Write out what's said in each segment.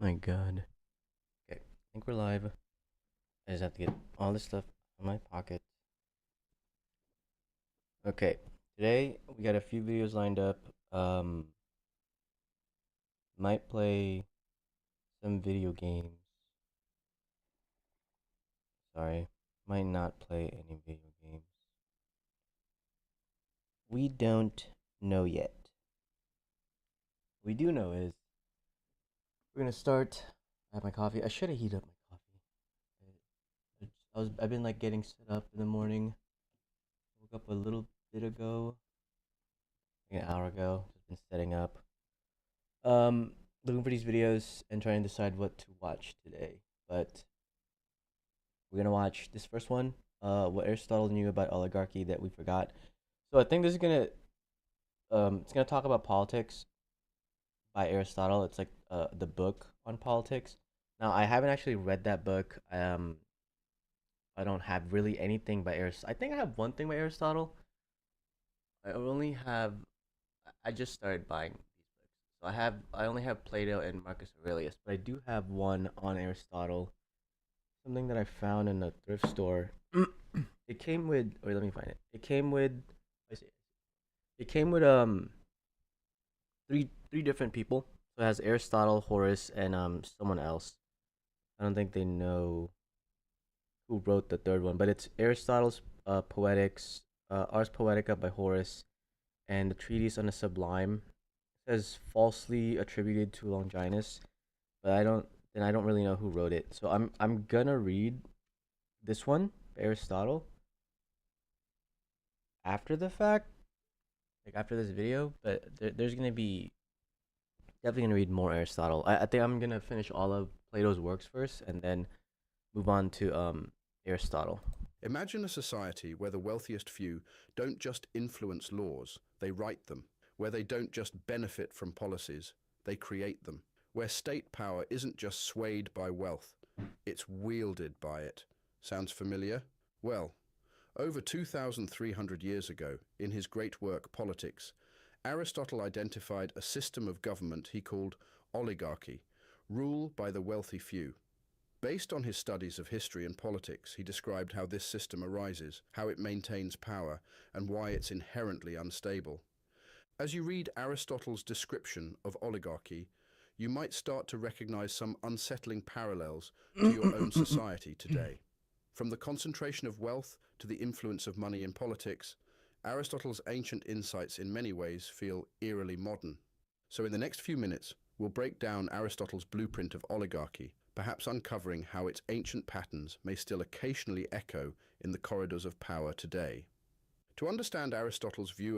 My God. Okay, I think we're live. I just have to get all this stuff in my pocket. Okay, today we got a few videos lined up. Um, might play some video games. Sorry, might not play any video games. We don't know yet. What we do know is we're gonna start. I have my coffee. I should have heated up my coffee. I've been like getting set up in the morning. Woke up a little bit ago, like an hour ago. Just been setting up. Um, Looking for these videos and trying to decide what to watch today. But we're gonna watch this first one. What Aristotle knew about oligarchy that we forgot. So I think this is gonna it's gonna talk about politics by Aristotle. It's like the book on politics. Now I haven't actually read that book. I don't have really anything by Aristotle. I think I have one thing by Aristotle. I only have. I just started buying these books, so I only have Plato and Marcus Aurelius, but I do have one on Aristotle. Something that I found in a thrift store. It came with, or let me find it. It came with, I see. It came with three different people. So it has Aristotle, Horace, and someone else. I don't think they know who wrote the third one, but it's Aristotle's Poetics, Ars Poetica by Horace, and the Treatise on the Sublime. It says falsely attributed to Longinus, but I don't really know who wrote it. So I'm gonna read this one, Aristotle, after the fact, like after this video, but there's gonna be definitely gonna read more Aristotle. I think I'm gonna finish all of Plato's works first, and then move on to Aristotle. Imagine a society where the wealthiest few don't just influence laws, they write them. Where they don't just benefit from policies, they create them. Where state power isn't just swayed by wealth, it's wielded by it. Sounds familiar? Well, over 2,300 years ago, in his great work Politics, Aristotle identified a system of government he called oligarchy, rule by the wealthy few. Based on his studies of history and politics, he described how this system arises, how it maintains power, and why it's inherently unstable. As you read Aristotle's description of oligarchy, you might start to recognize some unsettling parallels to your own society today. From the concentration of wealth to the influence of money in politics, Aristotle's ancient insights in many ways feel eerily modern. So in the next few minutes, we'll break down Aristotle's blueprint of oligarchy, perhaps uncovering how its ancient patterns may still occasionally echo in the corridors of power today. To understand Aristotle's view,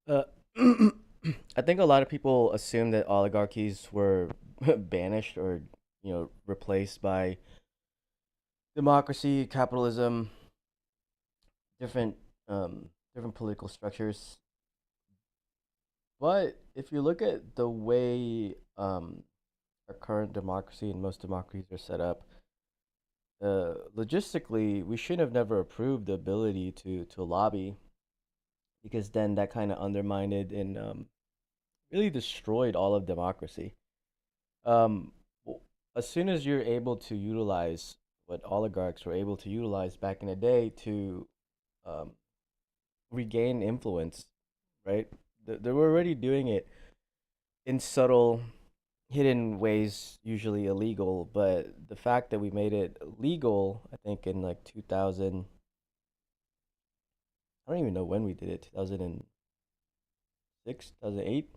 uh, I think a lot of people assume that oligarchies were banished or replaced by democracy, capitalism, different different political structures. But if you look at the way our current democracy and most democracies are set up, logistically, we should have never approved the ability to lobby because then that kind of undermined and really destroyed all of democracy. Um, as soon as you're able to utilize what oligarchs were able to utilize back in the day to um, regain influence, right? They were already doing it in subtle, hidden ways, usually illegal. But the fact that we made it legal, I think in like 2000, I don't even know when we did it, 2006, 2008,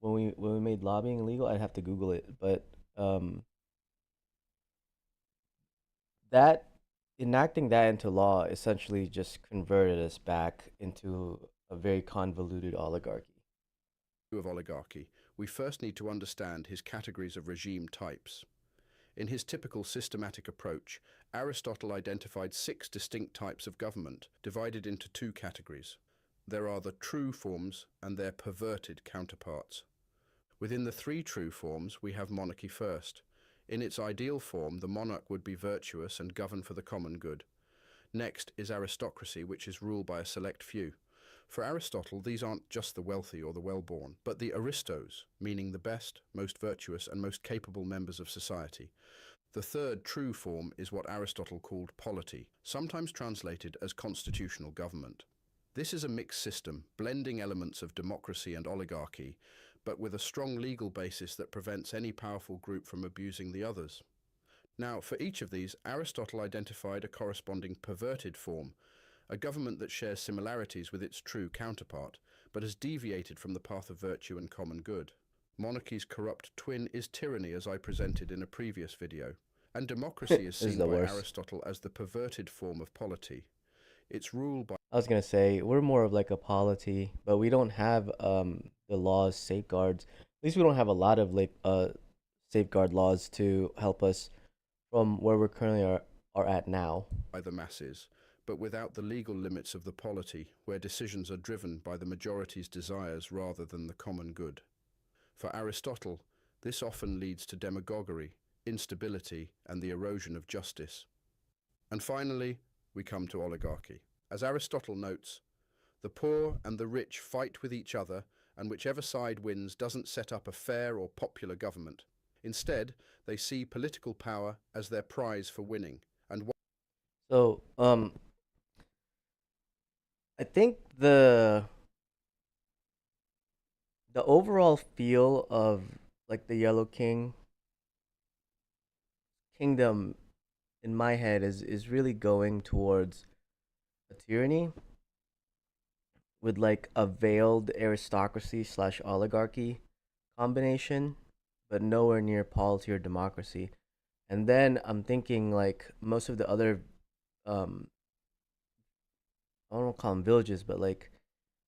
when we made lobbying illegal. I'd have to Google it, but um, that enacting that into law essentially just converted us back into a very convoluted oligarchy. of oligarchy, we first need to understand his categories of regime types. In his typical systematic approach, Aristotle identified 6 distinct types of government, divided into 2 categories. There are the true forms and their perverted counterparts. Within the 3 true forms, we have monarchy first. In its ideal form, the monarch would be virtuous and govern for the common good. Next is aristocracy, which is ruled by a select few. For Aristotle, these aren't just the wealthy or the well-born, but the aristos, meaning the best, most virtuous, and most capable members of society. The third true form is what Aristotle called polity, sometimes translated as constitutional government. This is a mixed system, blending elements of democracy and oligarchy, but with a strong legal basis that prevents any powerful group from abusing the others. Now, for each of these, Aristotle identified a corresponding perverted form, a government that shares similarities with its true counterpart, but has deviated from the path of virtue and common good. Monarchy's corrupt twin is tyranny, as I presented in a previous video, and democracy is This is seen the by worst. Aristotle as the perverted form of polity. It's ruled by I was gonna say we're more of like a polity, but we don't have the laws safeguards. At least we don't have a lot of like safeguard laws to help us from where we're currently are at now. the masses, but without the legal limits of the polity, where decisions are driven by the majority's desires rather than the common good. For Aristotle, this often leads to demagoguery, instability, and the erosion of justice. And finally, we come to oligarchy. As Aristotle notes, the poor and the rich fight with each other, and whichever side wins doesn't set up a fair or popular government. Instead, they see political power as their prize for winning. And So I think the overall feel of like the Yellow Kingdom in my head is really going towards a tyranny with like a veiled aristocracy slash oligarchy combination, but nowhere near polity or democracy. And then I'm thinking like most of the other um I don't call them villages, but like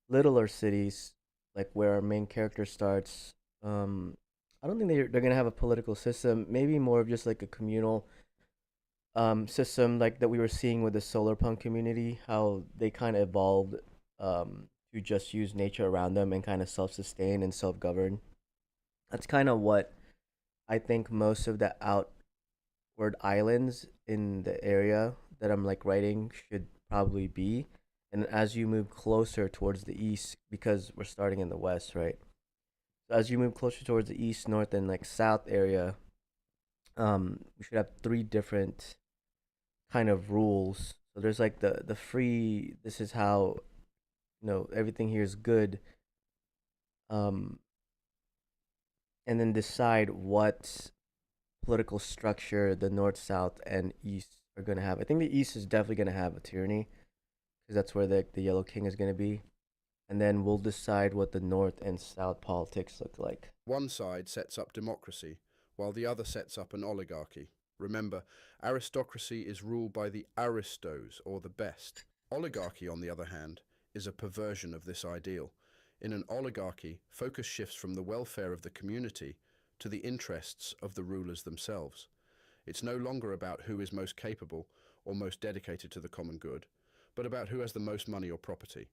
littler cities, like where our main character starts. I don't think they're gonna have a political system. Maybe more of just like a communal system, like that we were seeing with the solarpunk community, how they kind of evolved to just use nature around them and kind of self-sustain and self-govern. That's kind of what I think most of the outward islands in the area that I'm like writing should probably be. And as you move closer towards the east, because we're starting in the west, right? So as you move closer towards the east, north, and like south area, we should have three different kind of rules. So there's like the free. This is how everything here is good. Um, and then decide what political structure the north, south, and east are gonna have. I think the east is definitely gonna have a tyranny because that's where the Yellow King is gonna be. And then we'll decide what the north and south politics look like. one side sets up democracy, while the other sets up an oligarchy. Remember, aristocracy is ruled by the aristos, or the best. Oligarchy, on the other hand, is a perversion of this ideal. In an oligarchy, focus shifts from the welfare of the community to the interests of the rulers themselves. It's no longer about who is most capable or most dedicated to the common good, but about who has the most money or property.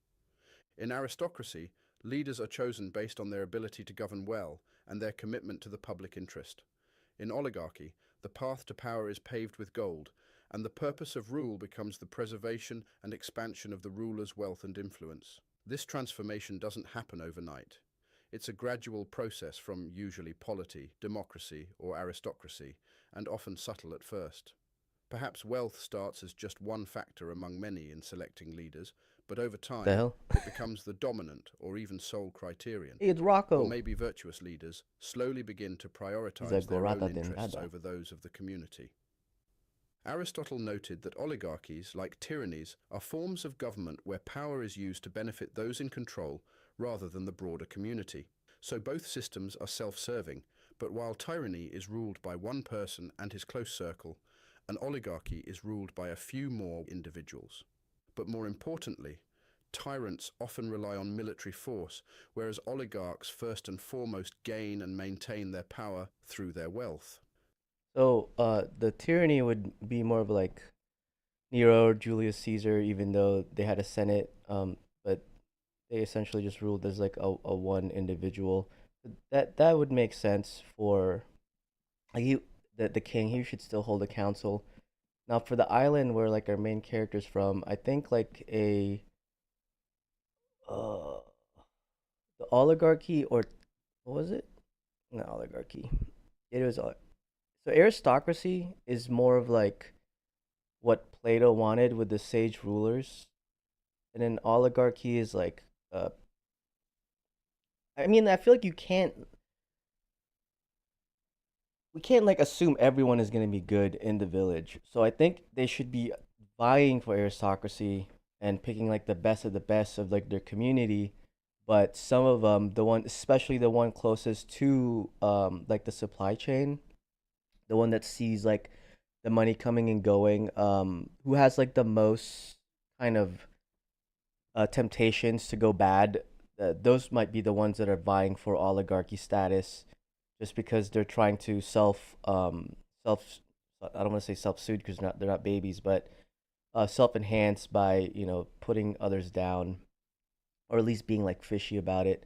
In aristocracy, leaders are chosen based on their ability to govern well and their commitment to the public interest. In oligarchy, the path to power is paved with gold, and the purpose of rule becomes the preservation and expansion of the ruler's wealth and influence. This transformation doesn't happen overnight. It's a gradual process from usually polity, democracy, or aristocracy, and often subtle at first. Perhaps wealth starts as just one factor among many in selecting leaders, but over What the time, hell? it becomes the dominant or even sole criterion. Hey, it's Or Rocco. maybe virtuous leaders slowly begin to He's a prioritize their own gorata interests dengada. over those of the community. Aristotle noted that oligarchies, like tyrannies, are forms of government where power is used to benefit those in control rather than the broader community. So both systems are self-serving, but while tyranny is ruled by one person and his close circle, an oligarchy is ruled by a few more individuals. But more importantly, tyrants often rely on military force, whereas oligarchs first and foremost gain and maintain their power through their wealth. So, the tyranny would be more of like Nero or Julius Caesar, even though they had a senate, but they essentially just ruled as like a one individual. That would make sense for like the king. He should still hold a council. Now, for the island where like our main character's from, I think like uh, the oligarchy, or what was it? Not oligarchy. It was so aristocracy is more of like what Plato wanted with the sage rulers, and then oligarchy is like I mean, I feel like we can't like assume everyone is going to be good in the village. So I think they should be vying for aristocracy and picking like the best of the best of like their community. But some of them, the one, especially the one closest to like the supply chain, the one that sees like the money coming and going, who has like the most kind of temptations to go bad, those might be the ones that are vying for oligarchy status, just because they're trying to self. I don't want to say self-soothe because they're not babies, but self-enhance by putting others down, or at least being like fishy about it.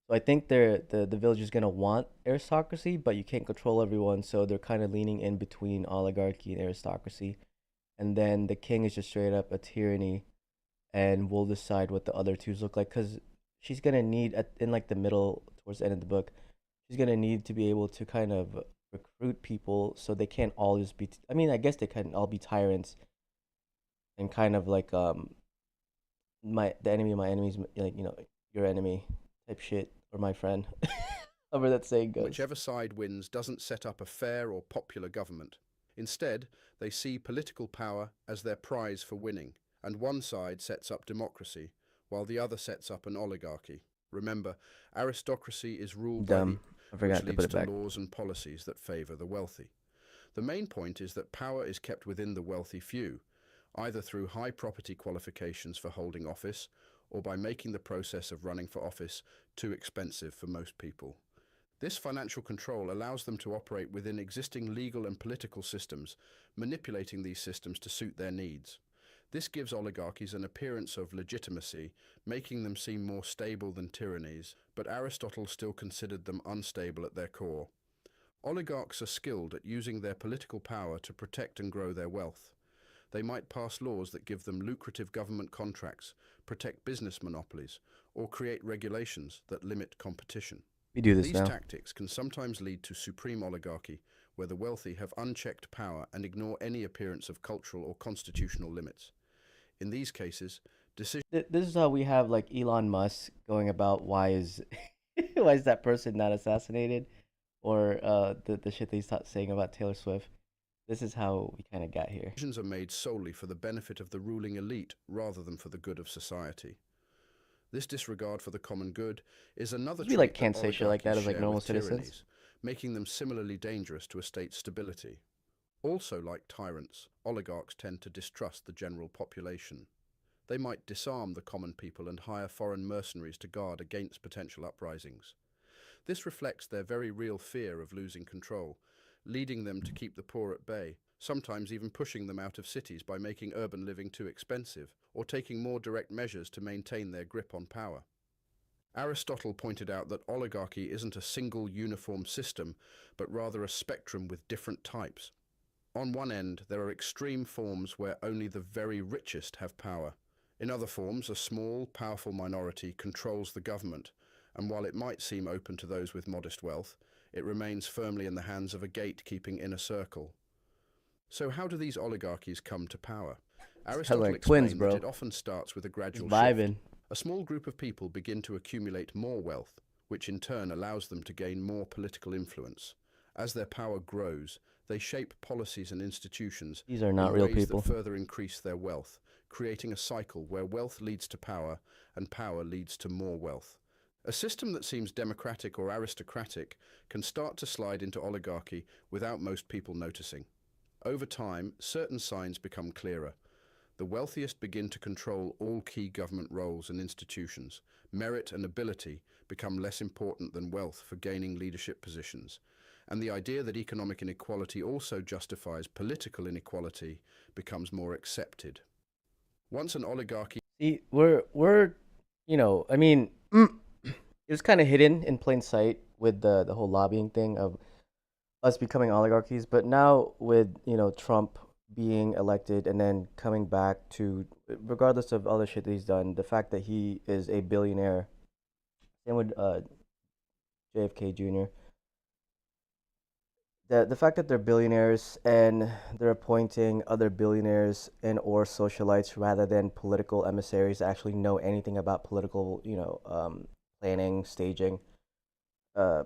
So I think the village is gonna want aristocracy, but you can't control everyone, so they're kind of leaning in between oligarchy and aristocracy. And then the king is just straight up a tyranny, and we'll decide what the other twos look like, because she's gonna need in like the middle towards the end of the book, she's gonna need to be able to kind of recruit people so they can't all just be. I mean, I guess they can all be tyrants and kind of like the enemy of my enemies, like your enemy type shit, or my friend. However that saying goes. Whichever side wins doesn't set up a fair or popular government. Instead, they see political power as their prize for winning, and one side sets up democracy, while the other sets up an oligarchy. Remember, aristocracy is ruled by the I forgot which to put leads it to back. laws and policies that favour the wealthy. The main point is that power is kept within the wealthy few, either through high property qualifications for holding office, or by making the process of running for office too expensive for most people. This financial control allows them to operate within existing legal and political systems, manipulating these systems to suit their needs. This gives oligarchies an appearance of legitimacy, making them seem more stable than tyrannies, but Aristotle still considered them unstable at their core. Oligarchs are skilled at using their political power to protect and grow their wealth. They might pass laws that give them lucrative government contracts, protect business monopolies, or create regulations that limit competition. We do this These now. tactics can sometimes lead to supreme oligarchy, where the wealthy have unchecked power and ignore any appearance of cultural or constitutional limits. In these cases, decisions This is how we have like Elon Musk going about why is why is that person not assassinated, or the shit that he's saying about Taylor Swift. This is how we kind of got here. are made solely for the benefit of the ruling elite rather than for the good of society. This disregard for the common good is another We like trait can't that say shit like that oligarchies as like share normal with citizens. tyrannies, making them similarly dangerous to a state's stability. Also, like tyrants, oligarchs tend to distrust the general population. They might disarm the common people and hire foreign mercenaries to guard against potential uprisings. This reflects their very real fear of losing control, leading them to keep the poor at bay, sometimes even pushing them out of cities by making urban living too expensive, or taking more direct measures to maintain their grip on power. Aristotle pointed out that oligarchy isn't a single uniform system, but rather a spectrum with different types. On one end, there are extreme forms where only the very richest have power. In other forms, a small, powerful minority controls the government, and while it might seem open to those with modest wealth, it remains firmly in the hands of a gatekeeping inner circle. So how do these oligarchies come to power? Aristotle like twins, explained bro. that it often starts with a Just gradual vibing. shift. A small group of people begin to accumulate more wealth, which in turn allows them to gain more political influence. As their power grows, they shape policies and institutions These are not in real ways people. that further increase their wealth, creating a cycle where wealth leads to power and power leads to more wealth. A system that seems democratic or aristocratic can start to slide into oligarchy without most people noticing. Over time, certain signs become clearer. The wealthiest begin to control all key government roles and institutions. Merit and ability become less important than wealth for gaining leadership positions. And the idea that economic inequality also justifies political inequality becomes more accepted. Once an oligarchy See, we're I mean, it was kind of hidden in plain sight with the whole lobbying thing of us becoming oligarchies, but now with Trump being elected and then coming back to regardless of all the shit that he's done, the fact that he is a billionaire, same with JFK Jr. The fact that they're billionaires and they're appointing other billionaires and or socialites rather than political emissaries that actually know anything about political, planning, staging, uh,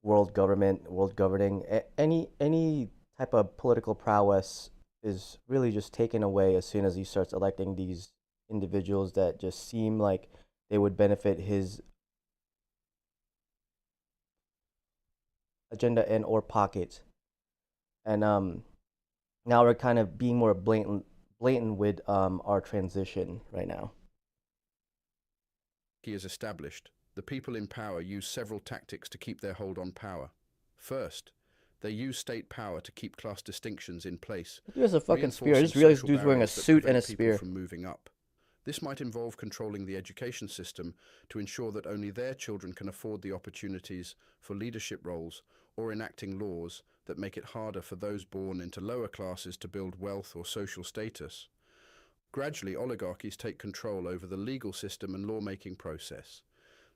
world government, world governing, any type of political prowess is really just taken away as soon as he starts electing these individuals that just seem like they would benefit his agenda and or pockets. And now we're kind of being more blatant with our transition right now. He is established. The people in power use several tactics to keep their hold on power. First, they use state power to keep class distinctions in place, There's a fucking spear. I reinforcing just realized social dude's wearing a barriers that suit and a prevent people spear. from moving up. This might involve controlling the education system to ensure that only their children can afford the opportunities for leadership roles, or enacting laws that make it harder for those born into lower classes to build wealth or social status. Gradually, oligarchies take control over the legal system and lawmaking process.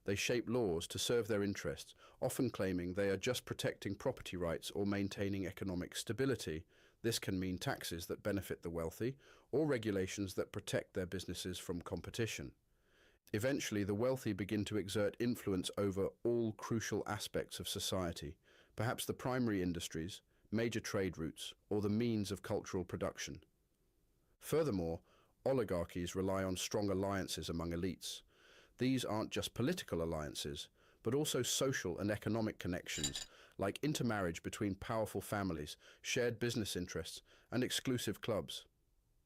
They shape laws to serve their interests, often claiming they are just protecting property rights or maintaining economic stability. This can mean taxes that benefit the wealthy or regulations that protect their businesses from competition. Eventually, the wealthy begin to exert influence over all crucial aspects of society, perhaps the primary industries, major trade routes, or the means of cultural production. Furthermore, oligarchies rely on strong alliances among elites. These aren't just political alliances, but also social and economic connections, like intermarriage between powerful families, shared business interests, and exclusive clubs.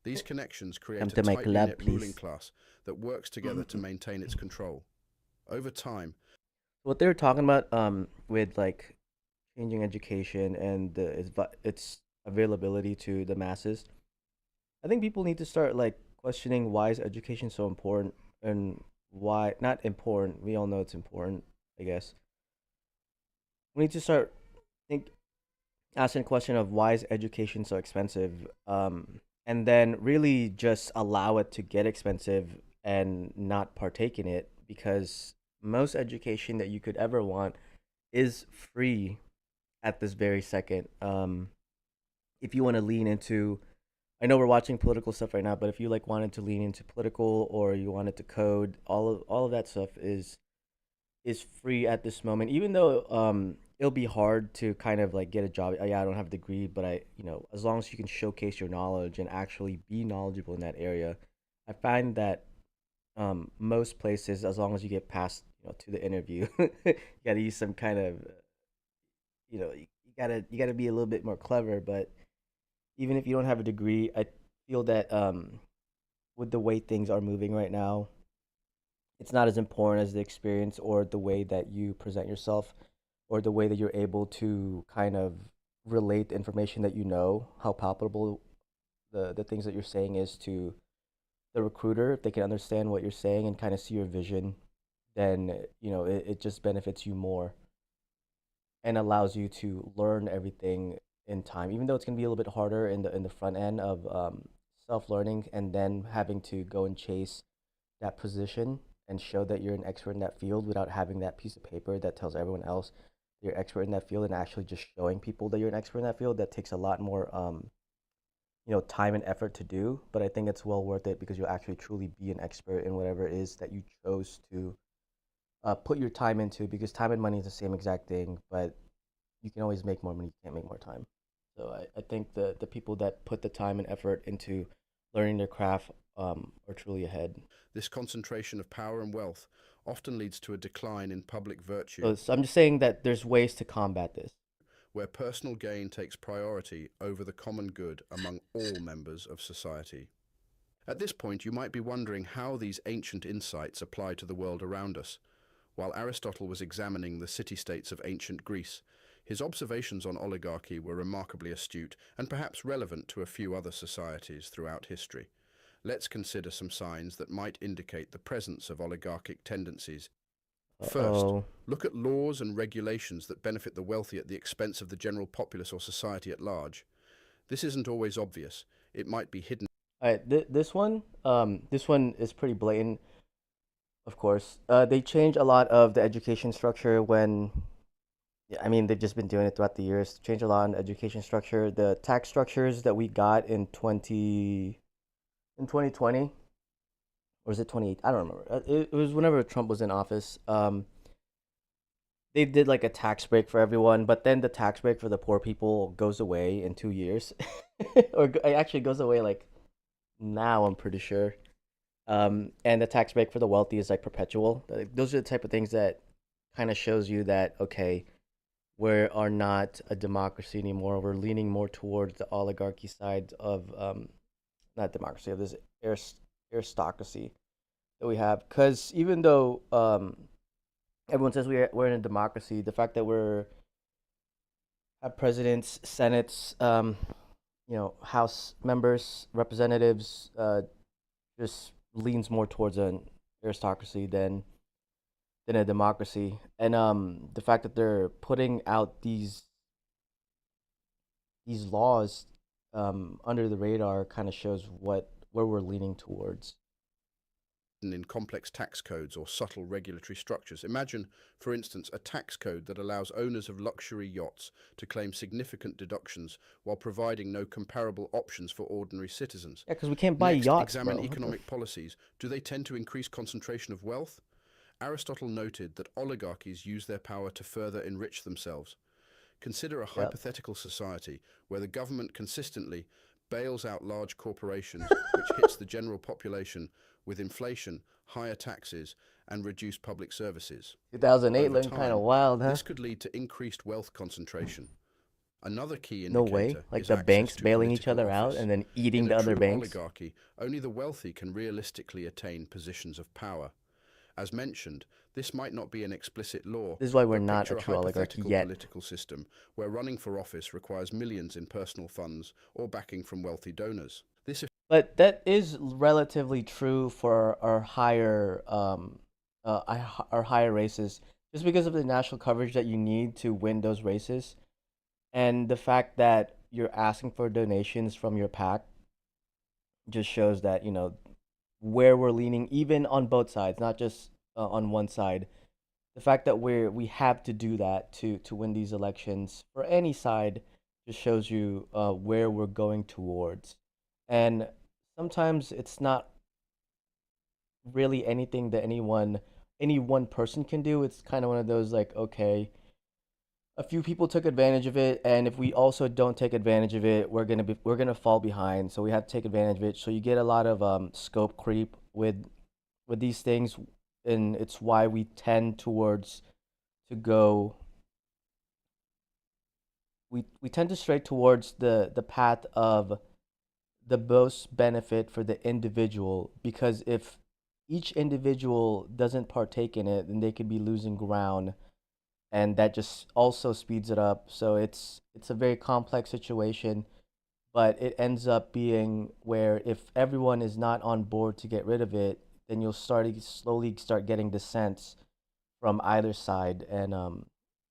These connections Come create a to my tightly club, knit ruling please. class that works together to maintain its control. Over time, What they were talking about with like changing education and its availability to the masses. I think people need to start like questioning why is education so important and why not important. We all know it's important, I guess. We need to start think asking the question of why is education so expensive, and then really just allow it to get expensive and not partake in it because most education that you could ever want is free at this very second. If you want to lean into, I know we're watching political stuff right now, but if you like wanted to lean into political or you wanted to code, all of that stuff is free at this moment. Even though it'll be hard to kind of like get a job. Yeah, I don't have a degree, but as long as you can showcase your knowledge and actually be knowledgeable in that area, I find that most places, as long as you get past to the interview, you gotta use some kind of you gotta be a little bit more clever. But even if you don't have a degree, I feel that with the way things are moving right now, it's not as important as the experience or the way that you present yourself or the way that you're able to kind of relate the information that you know, how palpable the things that you're saying is to the recruiter. If they can understand what you're saying and kind of see your vision, then it just benefits you more and allows you to learn everything in time, even though it's going to be a little bit harder in the front end of self-learning and then having to go and chase that position and show that you're an expert in that field without having that piece of paper that tells everyone else you're expert in that field and actually just showing people that you're an expert in that field. That takes a lot more time and effort to do, but I think it's well worth it because you'll actually truly be an expert in whatever it is that you chose to put your time into, because time and money is the same exact thing, but you can always make more money, you can't make more time. So I think the people that put the time and effort into learning their craft are truly ahead. this concentration of power and wealth often leads to a decline in public virtue, So I'm just saying that there's ways to combat this. where personal gain takes priority over the common good among all members of society. At this point, you might be wondering how these ancient insights apply to the world around us. While Aristotle was examining the city-states of ancient Greece, his observations on oligarchy were remarkably astute and perhaps relevant to a few other societies throughout history. Let's consider some signs that might indicate the presence of oligarchic tendencies. First, Uh-oh. look at laws and regulations that benefit the wealthy at the expense of the general populace or society at large. This isn't always obvious. It might be hidden All right, this one is pretty blatant, of course. They changed a lot of the education structure when, yeah, I mean, they've just been doing it throughout the years. Change a lot in the education structure. The tax structures that we got in 2020, or is it 28? I don't remember. It was whenever Trump was in office. They did like a tax break for everyone, but then the tax break for the poor people goes away in 2 years, or it actually goes away like now. I'm pretty sure. And the tax break for the wealthy is like perpetual. Those are the type of things that kind of shows you that okay, we are not a democracy anymore. We're leaning more towards the oligarchy side of not democracy, of this aristocracy that we have. Because even though everyone says we're in a democracy, the fact that we're have presidents, senates, House members, representatives, just leans more towards an aristocracy than a democracy. And the fact that they're putting out these laws under the radar kind of shows where we're leaning towards. In complex tax codes or subtle regulatory structures. Imagine, for instance, a tax code that allows owners of luxury yachts to claim significant deductions while providing no comparable options for ordinary citizens. Yeah, because we can't buy Next, yachts, examine bro. economic policies. Do they tend to increase concentration of wealth? Aristotle noted that oligarchies use their power to further enrich themselves. Consider a Yep. hypothetical society where the government consistently bails out large corporations, which hits the general population with inflation, higher taxes, and reduced public services. 2008 Over looking kind of time, wild, huh? this could lead to increased wealth concentration. Another key No way. indicator Like is the access banks to bailing each political other out office. and then eating In a the other true banks. oligarchy, only the wealthy can realistically attain positions of power. As mentioned, this might not be an explicit law, This is why we're but not a picture a true oligarchy hypothetical yet. political system where running for office requires millions in personal funds or backing from wealthy donors. This But that is relatively true for our higher our higher races, just because of the national coverage that you need to win those races, and the fact that you're asking for donations from your pack just shows that where we're leaning, even on both sides, not just on one side. The fact that we have to do that to win these elections for any side just shows you where we're going towards. And sometimes it's not really anything that any one person can do. It's kind of one of those like, okay, a few people took advantage of it, and if we also don't take advantage of it, we're gonna fall behind. So we have to take advantage of it. So you get a lot of scope creep with these things, and it's why we tend towards to go we tend to stray towards the path of the most benefit for the individual, because if each individual doesn't partake in it, then they could be losing ground, and that just also speeds it up. So it's a very complex situation, but it ends up being where if everyone is not on board to get rid of it, then you'll slowly start getting dissents from either side, and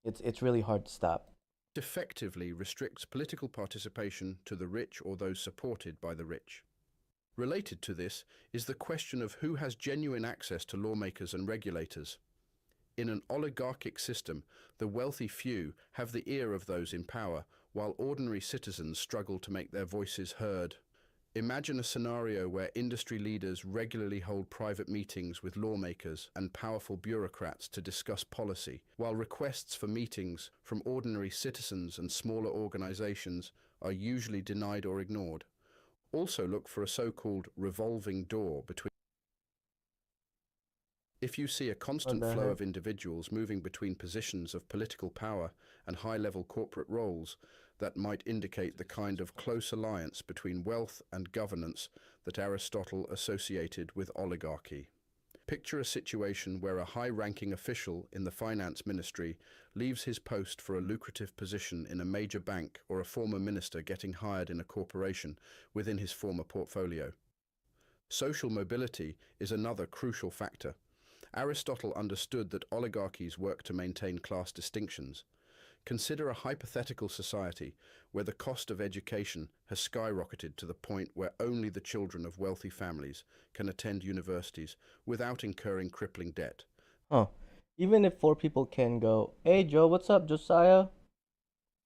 it's really hard to stop. effectively restricts political participation to the rich or those supported by the rich. Related to this is the question of who has genuine access to lawmakers and regulators. In an oligarchic system, the wealthy few have the ear of those in power, while ordinary citizens struggle to make their voices heard. Imagine a scenario where industry leaders regularly hold private meetings with lawmakers and powerful bureaucrats to discuss policy, while requests for meetings from ordinary citizens and smaller organizations are usually denied or ignored. Also look for a so-called revolving door between. If you see a What constant the flow heck? of individuals moving between positions of political power and high-level corporate roles, that might indicate the kind of close alliance between wealth and governance that Aristotle associated with oligarchy. Picture a situation where a high-ranking official in the finance ministry leaves his post for a lucrative position in a major bank, or a former minister getting hired in a corporation within his former portfolio. Social mobility is another crucial factor. Aristotle understood that oligarchies work to maintain class distinctions. Consider a hypothetical society where the cost of education has skyrocketed to the point where only the children of wealthy families can attend universities without incurring crippling debt. Huh. Even if 4 people can go, hey Joe, what's up, Josiah?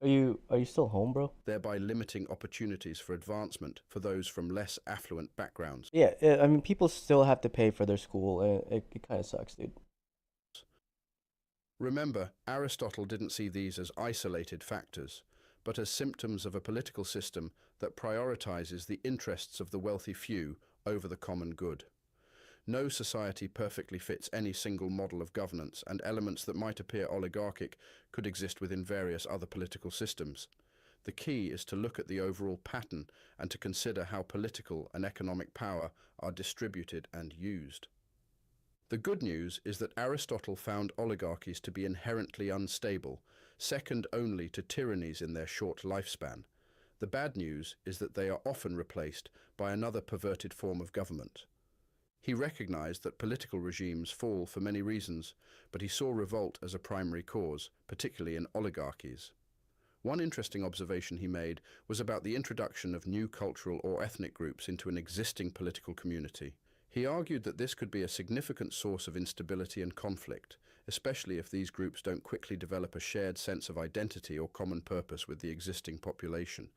Are you still home, bro? Thereby limiting opportunities for advancement for those from less affluent backgrounds. Yeah, I mean, people still have to pay for their school, and it kind of sucks, dude. Remember, Aristotle didn't see these as isolated factors, but as symptoms of a political system that prioritizes the interests of the wealthy few over the common good. No society perfectly fits any single model of governance, and elements that might appear oligarchic could exist within various other political systems. The key is to look at the overall pattern and to consider how political and economic power are distributed and used. The good news is that Aristotle found oligarchies to be inherently unstable, second only to tyrannies in their short lifespan. The bad news is that they are often replaced by another perverted form of government. He recognized that political regimes fall for many reasons, but he saw revolt as a primary cause, particularly in oligarchies. One interesting observation he made was about the introduction of new cultural or ethnic groups into an existing political community. He argued that this could be a significant source of instability and conflict, especially if these groups don't quickly develop a shared sense of identity or common purpose with the existing population.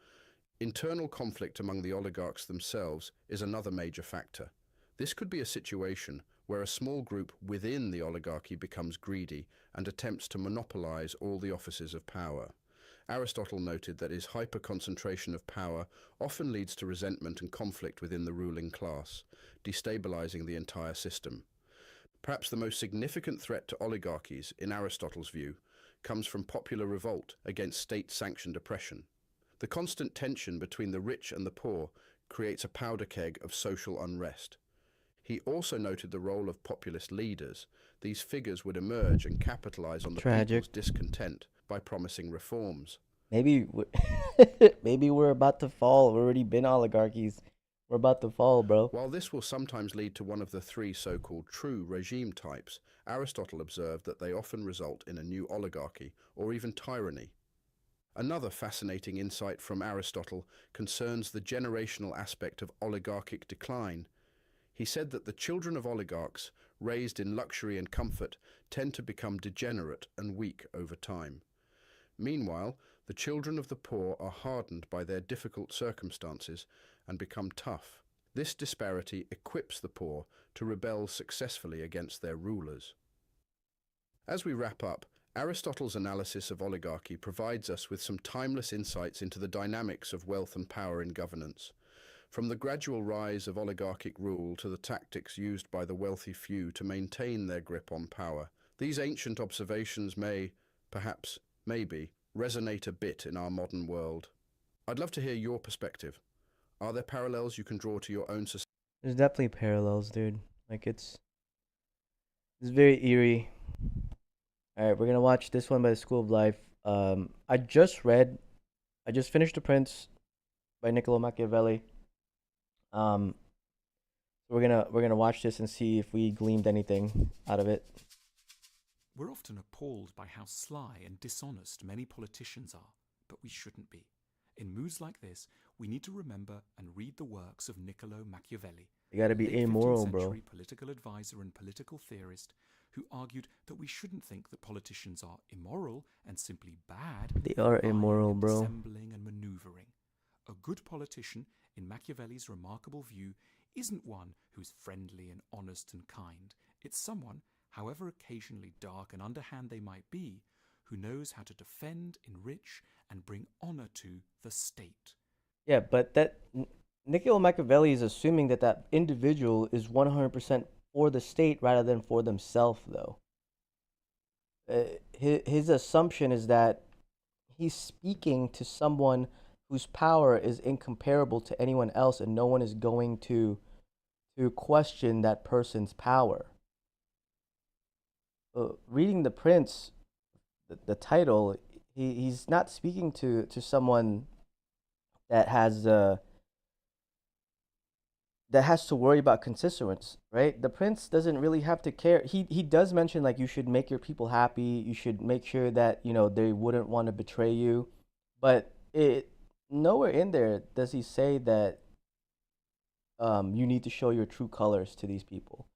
Internal conflict among the oligarchs themselves is another major factor. This could be a situation where a small group within the oligarchy becomes greedy and attempts to monopolize all the offices of power. Aristotle noted that his hyper-concentration of power often leads to resentment and conflict within the ruling class, destabilizing the entire system. Perhaps the most significant threat to oligarchies, in Aristotle's view, comes from popular revolt against state-sanctioned oppression. The constant tension between the rich and the poor creates a powder keg of social unrest. He also noted the role of populist leaders. These figures would emerge and capitalize on the people's discontent by promising reforms. Maybe maybe we're about to fall. We've already been oligarchies. We're about to fall, bro. While this will sometimes lead to one of the three so-called true regime types, Aristotle observed that they often result in a new oligarchy or even tyranny. Another fascinating insight from Aristotle concerns the generational aspect of oligarchic decline. He said that the children of oligarchs, raised in luxury and comfort, tend to become degenerate and weak over time. Meanwhile, the children of the poor are hardened by their difficult circumstances and become tough. This disparity equips the poor to rebel successfully against their rulers. As we wrap up, Aristotle's analysis of oligarchy provides us with some timeless insights into the dynamics of wealth and power in governance. From the gradual rise of oligarchic rule to the tactics used by the wealthy few to maintain their grip on power, these ancient observations may, perhaps, maybe, resonate a bit in our modern world. I'd love to hear your perspective. Are there parallels you can draw to your own society? There's definitely parallels, dude. Like it's very eerie. All right, we're gonna watch this one by the School of Life. I just finished The Prince by Niccolo Machiavelli. We're gonna watch this and see if we gleaned anything out of it. We're often appalled by how sly and dishonest many politicians are, but we shouldn't be. In moods like this, we need to remember and read the works of Niccolo Machiavelli. You gotta be amoral, bro. Political advisor and political theorist who argued that we shouldn't think that politicians are immoral and simply bad. They are immoral, bro. Assembling and maneuvering. A good politician, in Machiavelli's remarkable view, isn't one who's friendly and honest and kind. It's someone, however occasionally dark and underhand they might be, who knows how to defend, enrich, and bring honor to the state. Yeah, but that Niccolo Machiavelli is assuming that that individual is 100% for the state rather than for themselves, though. His assumption is that he's speaking to someone whose power is incomparable to anyone else, and no one is going to question that person's power. Reading The Prince, the title, he's not speaking to someone that has that has to worry about constituents, right? The prince doesn't really have to care. He does mention like you should make your people happy. You should make sure that they wouldn't want to betray you, but it nowhere in there does he say that you need to show your true colors to these people.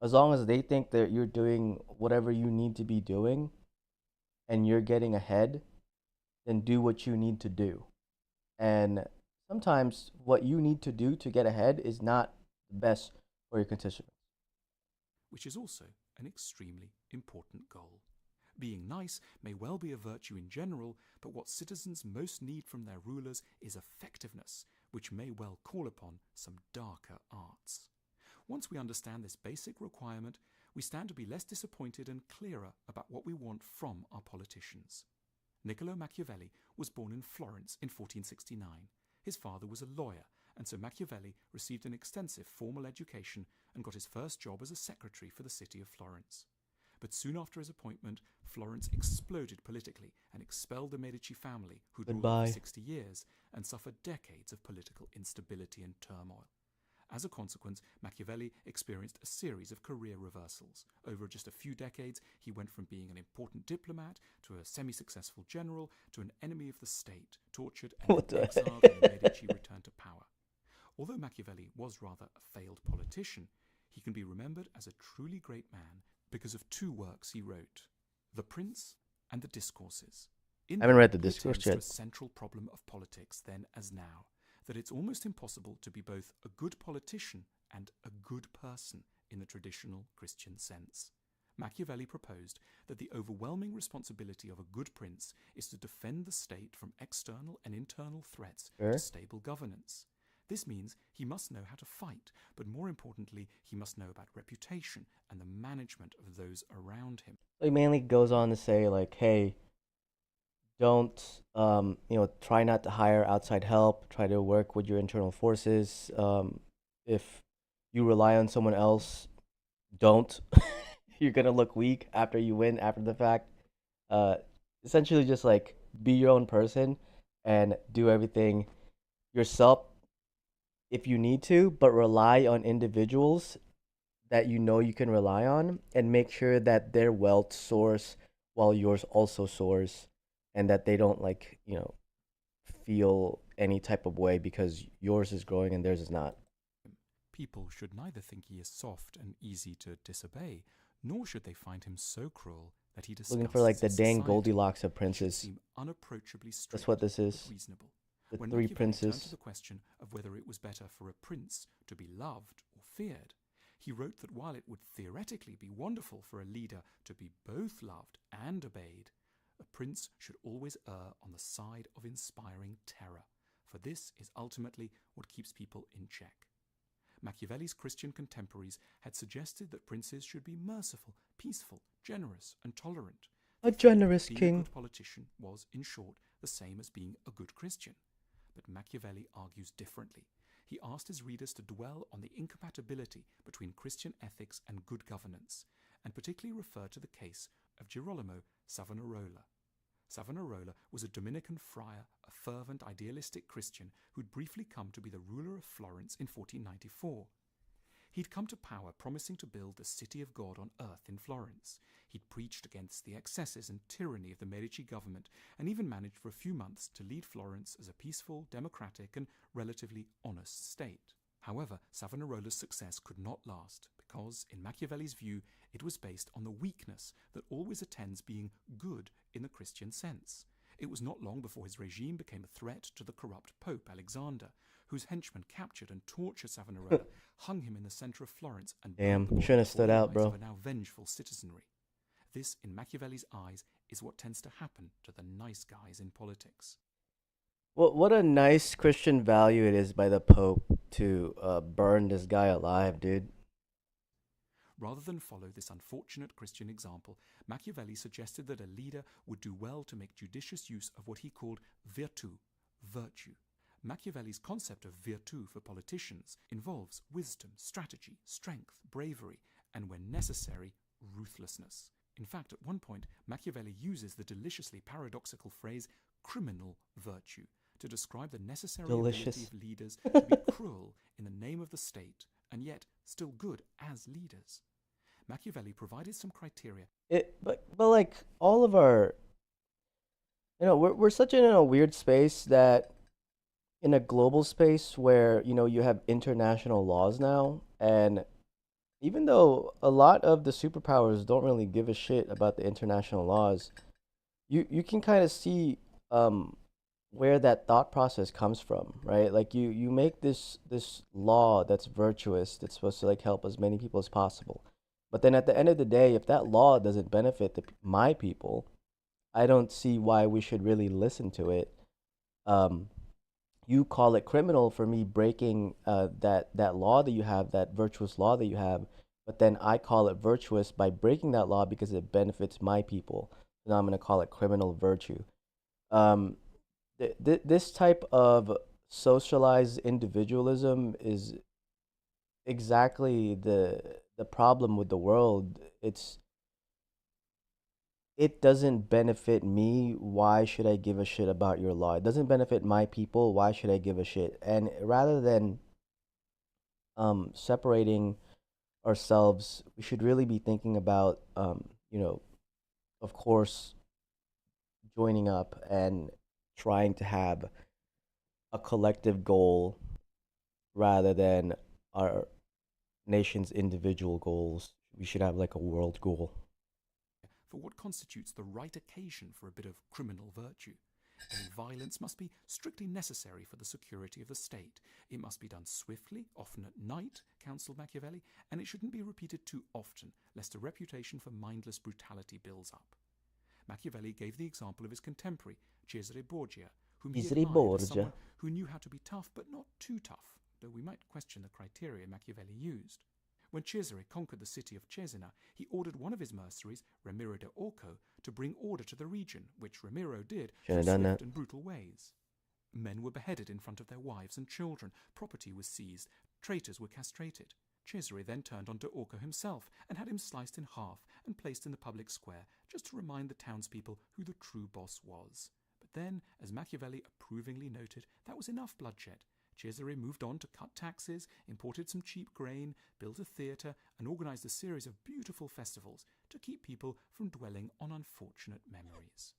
As long as they think that you're doing whatever you need to be doing and you're getting ahead, then do what you need to do. And sometimes what you need to do to get ahead is not the best for your constituents. Which is also an extremely important goal. Being nice may well be a virtue in general, but what citizens most need from their rulers is effectiveness, which may well call upon some darker arts. Once we understand this basic requirement, we stand to be less disappointed and clearer about what we want from our politicians. Niccolo Machiavelli was born in Florence in 1469. His father was a lawyer, and so Machiavelli received an extensive formal education and got his first job as a secretary for the city of Florence. But soon after his appointment, Florence exploded politically and expelled the Medici family, who'd ruled for 60 years and suffered decades of political instability and turmoil. As a consequence, Machiavelli experienced a series of career reversals. Over just a few decades, he went from being an important diplomat to a semi-successful general to an enemy of the state, tortured and exiled when the Medici returned to power. Although Machiavelli was rather a failed politician, he can be remembered as a truly great man because of two works he wrote, The Prince and The Discourses. I haven't read The Discourse yet. He attends to a central problem of politics then as now, that it's almost impossible to be both a good politician and a good person in the traditional Christian sense. Machiavelli proposed that the overwhelming responsibility of a good prince is to defend the state from external and internal threats to stable governance. This means he must know how to fight, but more importantly, he must know about reputation and the management of those around him. He mainly goes on to say, like, hey, don't, try not to hire outside help. Try to work with your internal forces. If you rely on someone else, don't. You're going to look weak after you win, after the fact. Essentially just, like, be your own person and do everything yourself if you need to, but rely on individuals that you can rely on and make sure that their wealth soars while yours also soars. And that they don't feel any type of way because yours is growing and theirs is not. People should neither think he is soft and easy to disobey, nor should they find him so cruel that he disgusts looking for like the dang society. Goldilocks of princes. Seem unapproachably strict. That's what this is. Reasonable. The when three Machiavelli princes. turned to the question of whether it was better for a prince to be loved or feared, he wrote that while it would theoretically be wonderful for a leader to be both loved and obeyed, a prince should always err on the side of inspiring terror, for this is ultimately what keeps people in check. Machiavelli's Christian contemporaries had suggested that princes should be merciful, peaceful, generous, and tolerant. A generous king. Being a good politician was, in short, the same as being a good Christian. But Machiavelli argues differently. He asked his readers to dwell on the incompatibility between Christian ethics and good governance, and particularly refer to the case of Girolamo Savonarola. Savonarola was a Dominican friar, a fervent, idealistic Christian who'd briefly come to be the ruler of Florence in 1494. He'd come to power promising to build the city of God on earth in Florence. He'd preached against the excesses and tyranny of the Medici government and even managed for a few months to lead Florence as a peaceful, democratic and relatively honest state. However, Savonarola's success could not last because, in Machiavelli's view, it was based on the weakness that always attends being good in the Christian sense. It was not long before his regime became a threat to the corrupt Pope Alexander, whose henchmen captured and tortured Savonarola, hung him in the centre of Florence, and shouldn't have stood out, bro. Of a now vengeful citizenry. This, in Machiavelli's eyes, is what tends to happen to the nice guys in politics. Well, what a nice Christian value it is by the Pope to burn this guy alive, dude. Rather than follow this unfortunate Christian example, Machiavelli suggested that a leader would do well to make judicious use of what he called virtù, virtue. Machiavelli's concept of virtù for politicians involves wisdom, strategy, strength, bravery, and when necessary, ruthlessness. In fact, at one point, Machiavelli uses the deliciously paradoxical phrase criminal virtue to describe the necessary Delicious. ability of leaders to be cruel in the name of the state and yet still good as leaders. Machiavelli provided some criteria. But like all of our, we're such in a weird space that in a global space where you have international laws now, and even though a lot of the superpowers don't really give a shit about the international laws, you can kind of see where that thought process comes from, right? Like you make this law that's virtuous, that's supposed to like help as many people as possible, but then at the end of the day, if that law doesn't benefit my people, I don't see why we should really listen to it. um you call it criminal for me breaking that law that you have, that virtuous law that you have, but then I call it virtuous by breaking that law because it benefits my people. Now I'm going to call it criminal virtue. um this type of socialized individualism is exactly the problem with the world. It doesn't benefit me. Why should I give a shit about your law? It doesn't benefit my people. Why should I give a shit? And rather than separating ourselves, we should really be thinking about of course, joining up and trying to have a collective goal rather than our nation's individual goals. We should have like a world goal. For what constitutes the right occasion for a bit of criminal virtue. Any violence must be strictly necessary for the security of the state. It must be done swiftly, often at night, counselled Machiavelli, and it shouldn't be repeated too often, lest a reputation for mindless brutality builds up. Machiavelli gave the example of his contemporary, Cesare Borgia, whom he Cesare admired as Borgia. someone who knew how to be tough but not too tough, though we might question the criteria Machiavelli used. When Cesare conquered the city of Cesena, he ordered one of his mercenaries, Ramiro de Orco, to bring order to the region, which Ramiro did Should've through done swift that. and brutal ways. Men were beheaded in front of their wives and children, property was seized, traitors were castrated. Cesare then turned on de Orco himself and had him sliced in half and placed in the public square, just to remind the townspeople who the true boss was. But then, as Machiavelli approvingly noted, that was enough bloodshed. Cesare moved on to cut taxes, imported some cheap grain, built a theatre, and organised a series of beautiful festivals to keep people from dwelling on unfortunate memories.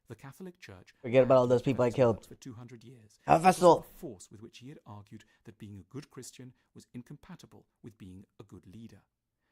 The Catholic Church Forget about all had those used people I festival killed. arts for 200 years. Have a because of festival. the force with which he had argued that being a good Christian was incompatible with being a good leader.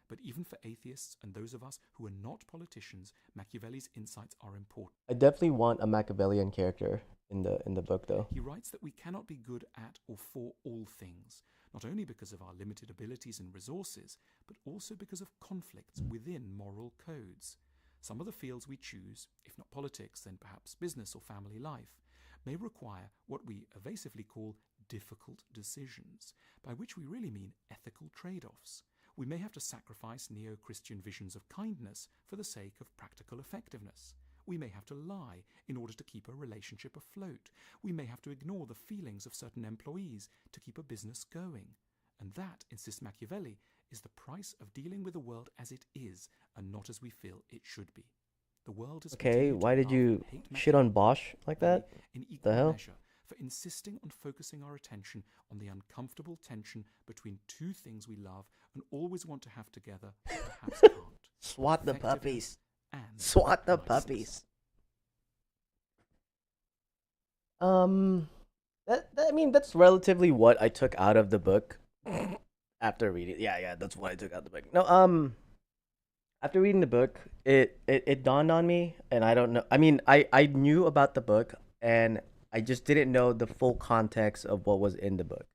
But even for atheists and those of us who are not politicians, Machiavelli's insights are important. I definitely want a Machiavellian character in the book, though. He writes that we cannot be good at or for all things, not only because of our limited abilities and resources, but also because of conflicts within moral codes. Some of the fields we choose, if not politics, then perhaps business or family life, may require what we evasively call difficult decisions, by which we really mean ethical trade-offs. We may have to sacrifice neo-Christian visions of kindness for the sake of practical effectiveness. We may have to lie in order to keep a relationship afloat. We may have to ignore the feelings of certain employees to keep a business going. And that, insists Machiavelli, is the price of dealing with the world as it is and not as we feel it should be. The world has Okay, continued to why did love you and hate shit on Machiavelli Bosch like that? in equal The hell? measure for insisting on focusing our attention on the uncomfortable tension between two things we love and always want to have together, but perhaps can't. Swat the Effectiveness puppies. and Swat the niceness. puppies. I mean, that's relatively what I took out of the book after reading. Yeah, that's what I took out of the book. No, after reading the book, it dawned on me, and I don't know. I mean, I knew about the book, and I just didn't know the full context of what was in the book.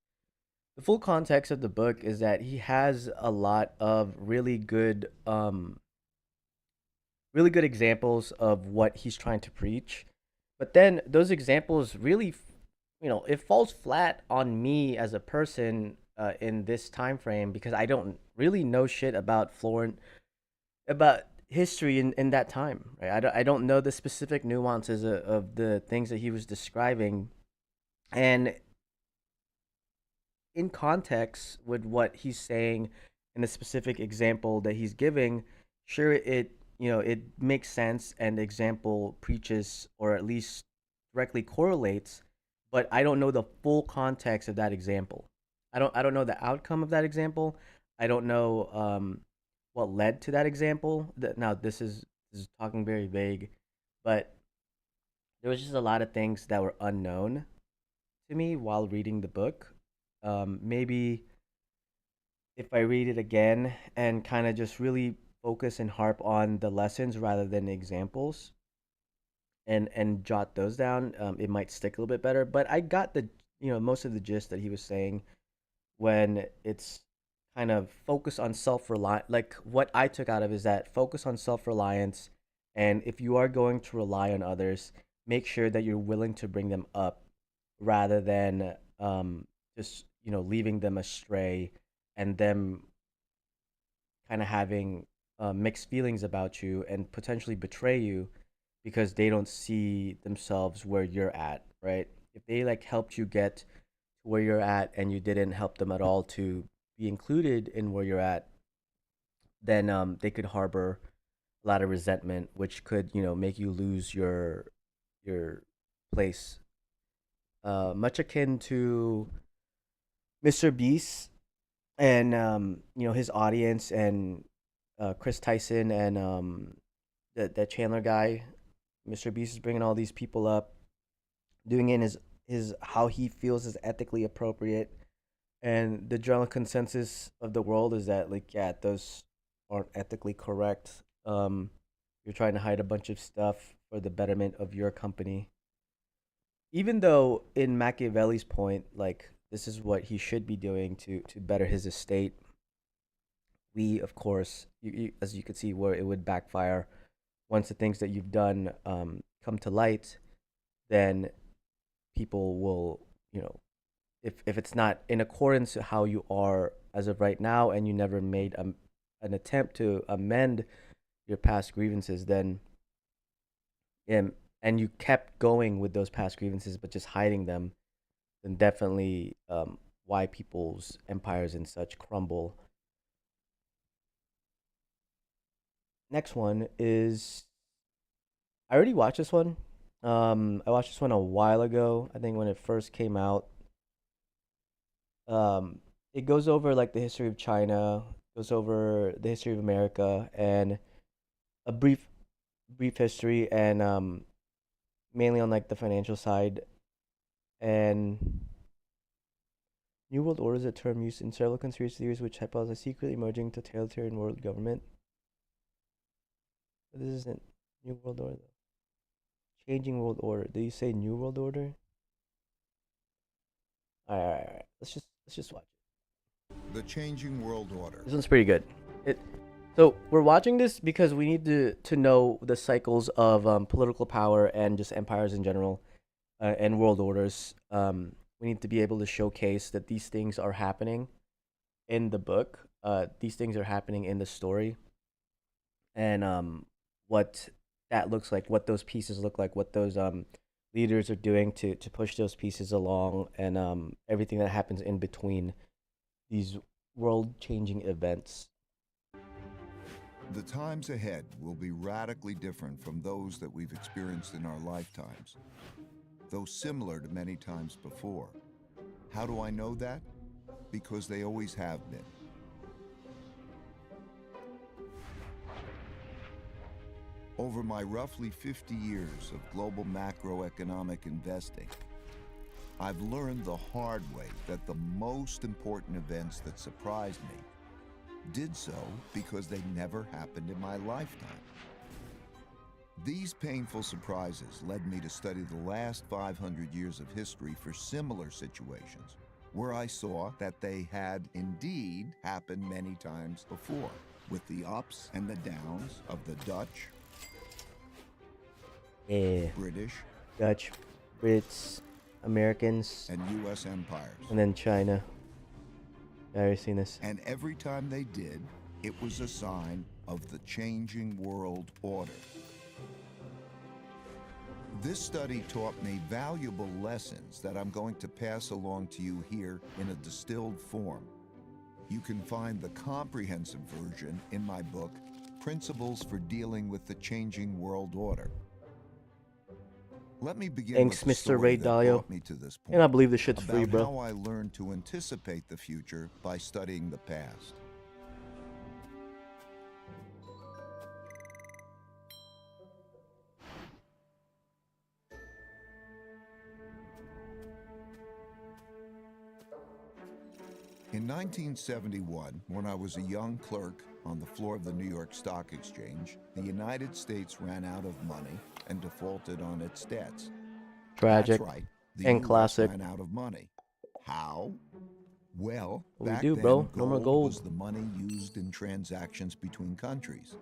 The full context of the book is that he has a lot of really good examples of what he's trying to preach. But then those examples really, it falls flat on me as a person in this time frame because I don't really know shit about about history in that time. Right? I don't know the specific nuances of the things that he was describing, and in context with what he's saying in the specific example that he's giving, sure, it makes sense and the example preaches or at least directly correlates, but I don't know the full context of that example. I don't know the outcome of that example. I don't know what led to that example. Now this is talking very vague, but there was just a lot of things that were unknown to me while reading the book. Maybe if I read it again and kind of just really focus and harp on the lessons rather than the examples, and jot those down, it might stick a little bit better. But I got the most of the gist that he was saying when it's kind of focus on self-reliance. Like what I took out of is that focus on self-reliance, and if you are going to rely on others, make sure that you're willing to bring them up rather than just leaving them astray and them kind of having mixed feelings about you and potentially betray you because they don't see themselves where you're at, right? If they like helped you get to where you're at and you didn't help them at all to be included in where you're at, then they could harbor a lot of resentment, which could make you lose your place. Much akin to Mr. Beast and his audience and Chris Tyson and that Chandler guy. Mr. Beast is bringing all these people up, doing it in his how he feels is ethically appropriate, and the general consensus of the world is that like yeah, those aren't ethically correct. You're trying to hide a bunch of stuff for the betterment of your company, even though in Machiavelli's point, like this is what he should be doing to better his estate. We, of course, as you could see, where it would backfire once the things that you've done come to light, then people will, if it's not in accordance to how you are as of right now, and you never made an attempt to amend your past grievances, then and you kept going with those past grievances but just hiding them, then definitely why people's empires and such crumble. Next one is I already watched this one. I watched this one a while ago. I think when it first came out. It goes over like the history of China, goes over the history of America, and a brief history, and mainly on like the financial side. And New World Order is a term used in several conspiracy theories which hypothesize a secretly emerging totalitarian world government. But this isn't New World Order though. Changing World Order. Did you say New World Order? All right. Let's just watch it. The Changing World Order. This one's pretty good. So we're watching this because we need to know the cycles of political power and just empires in general, and world orders. We need to be able to showcase that these things are happening in the book. These things are happening in the story, and what that looks like, what those pieces look like, what those leaders are doing to push those pieces along, and everything that happens in between these world-changing events. The times ahead will be radically different from those that we've experienced in our lifetimes, though similar to many times before. How do I know that? Because they always have been. Over my roughly 50 years of global macroeconomic investing, I've learned the hard way that the most important events that surprised me did so because they never happened in my lifetime. These painful surprises led me to study the last 500 years of history for similar situations, where I saw that they had indeed happened many times before, with the ups and the downs of the Dutch, British, Dutch, Brits, Americans, and U.S. empires. and then China. I already seen this. And every time they did, it was a sign of the changing world order. This study taught me valuable lessons that I'm going to pass along to you here in a distilled form. You can find the comprehensive version in my book, Principles for Dealing with the Changing World Order. Let me begin Thanks, with the Mr. story Ray that Dalio. brought me to this point. And I believe this shit's about free, bro. how I learned to anticipate the future by studying the past. In 1971, when I was a young clerk on the floor of the New York Stock Exchange, the United States ran out of money and defaulted on its debts. Tragic. That's right. The And US classic. ran out of money. How? Well, What we back do, then, bro? No more gold. was the money used in transactions between countries.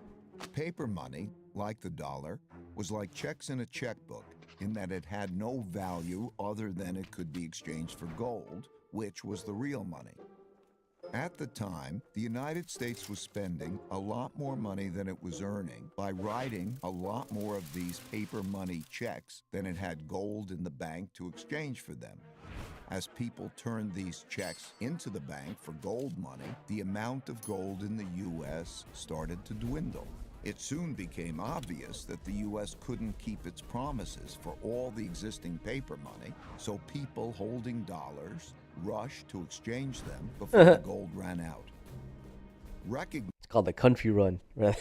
Paper money, like the dollar, was like checks in a checkbook in that it had no value other than it could be exchanged for gold, which was the real money. At the time, the United States was spending a lot more money than it was earning by writing a lot more of these paper money checks than it had gold in the bank to exchange for them. As people turned these checks into the bank for gold money, the amount of gold in the U.S. started to dwindle. It soon became obvious that the U.S. couldn't keep its promises for all the existing paper money, so people holding dollars rushed to exchange them before the gold ran out. It's called the country run, rather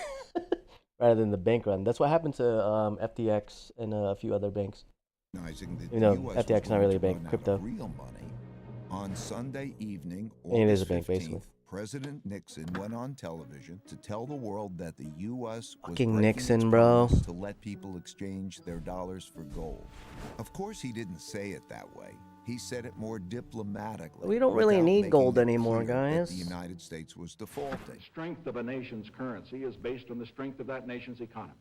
rather than the bank run. That's what happened to FTX and a few other banks. Recognizing that You know, the US FTX was not going really a to bank, run out crypto. of real money, on Sunday evening, I mean, it is August a bank, 15th, basically. President Nixon went on television to tell the world that the U.S. was Fucking breaking Nixon, its bro. promise to let people exchange their dollars for gold. Of course, he didn't say it that way. He said it more diplomatically. We don't really without need making gold it anymore, clear that guys. the United States was defaulting. The strength of a nation's currency is based on the strength of that nation's economy.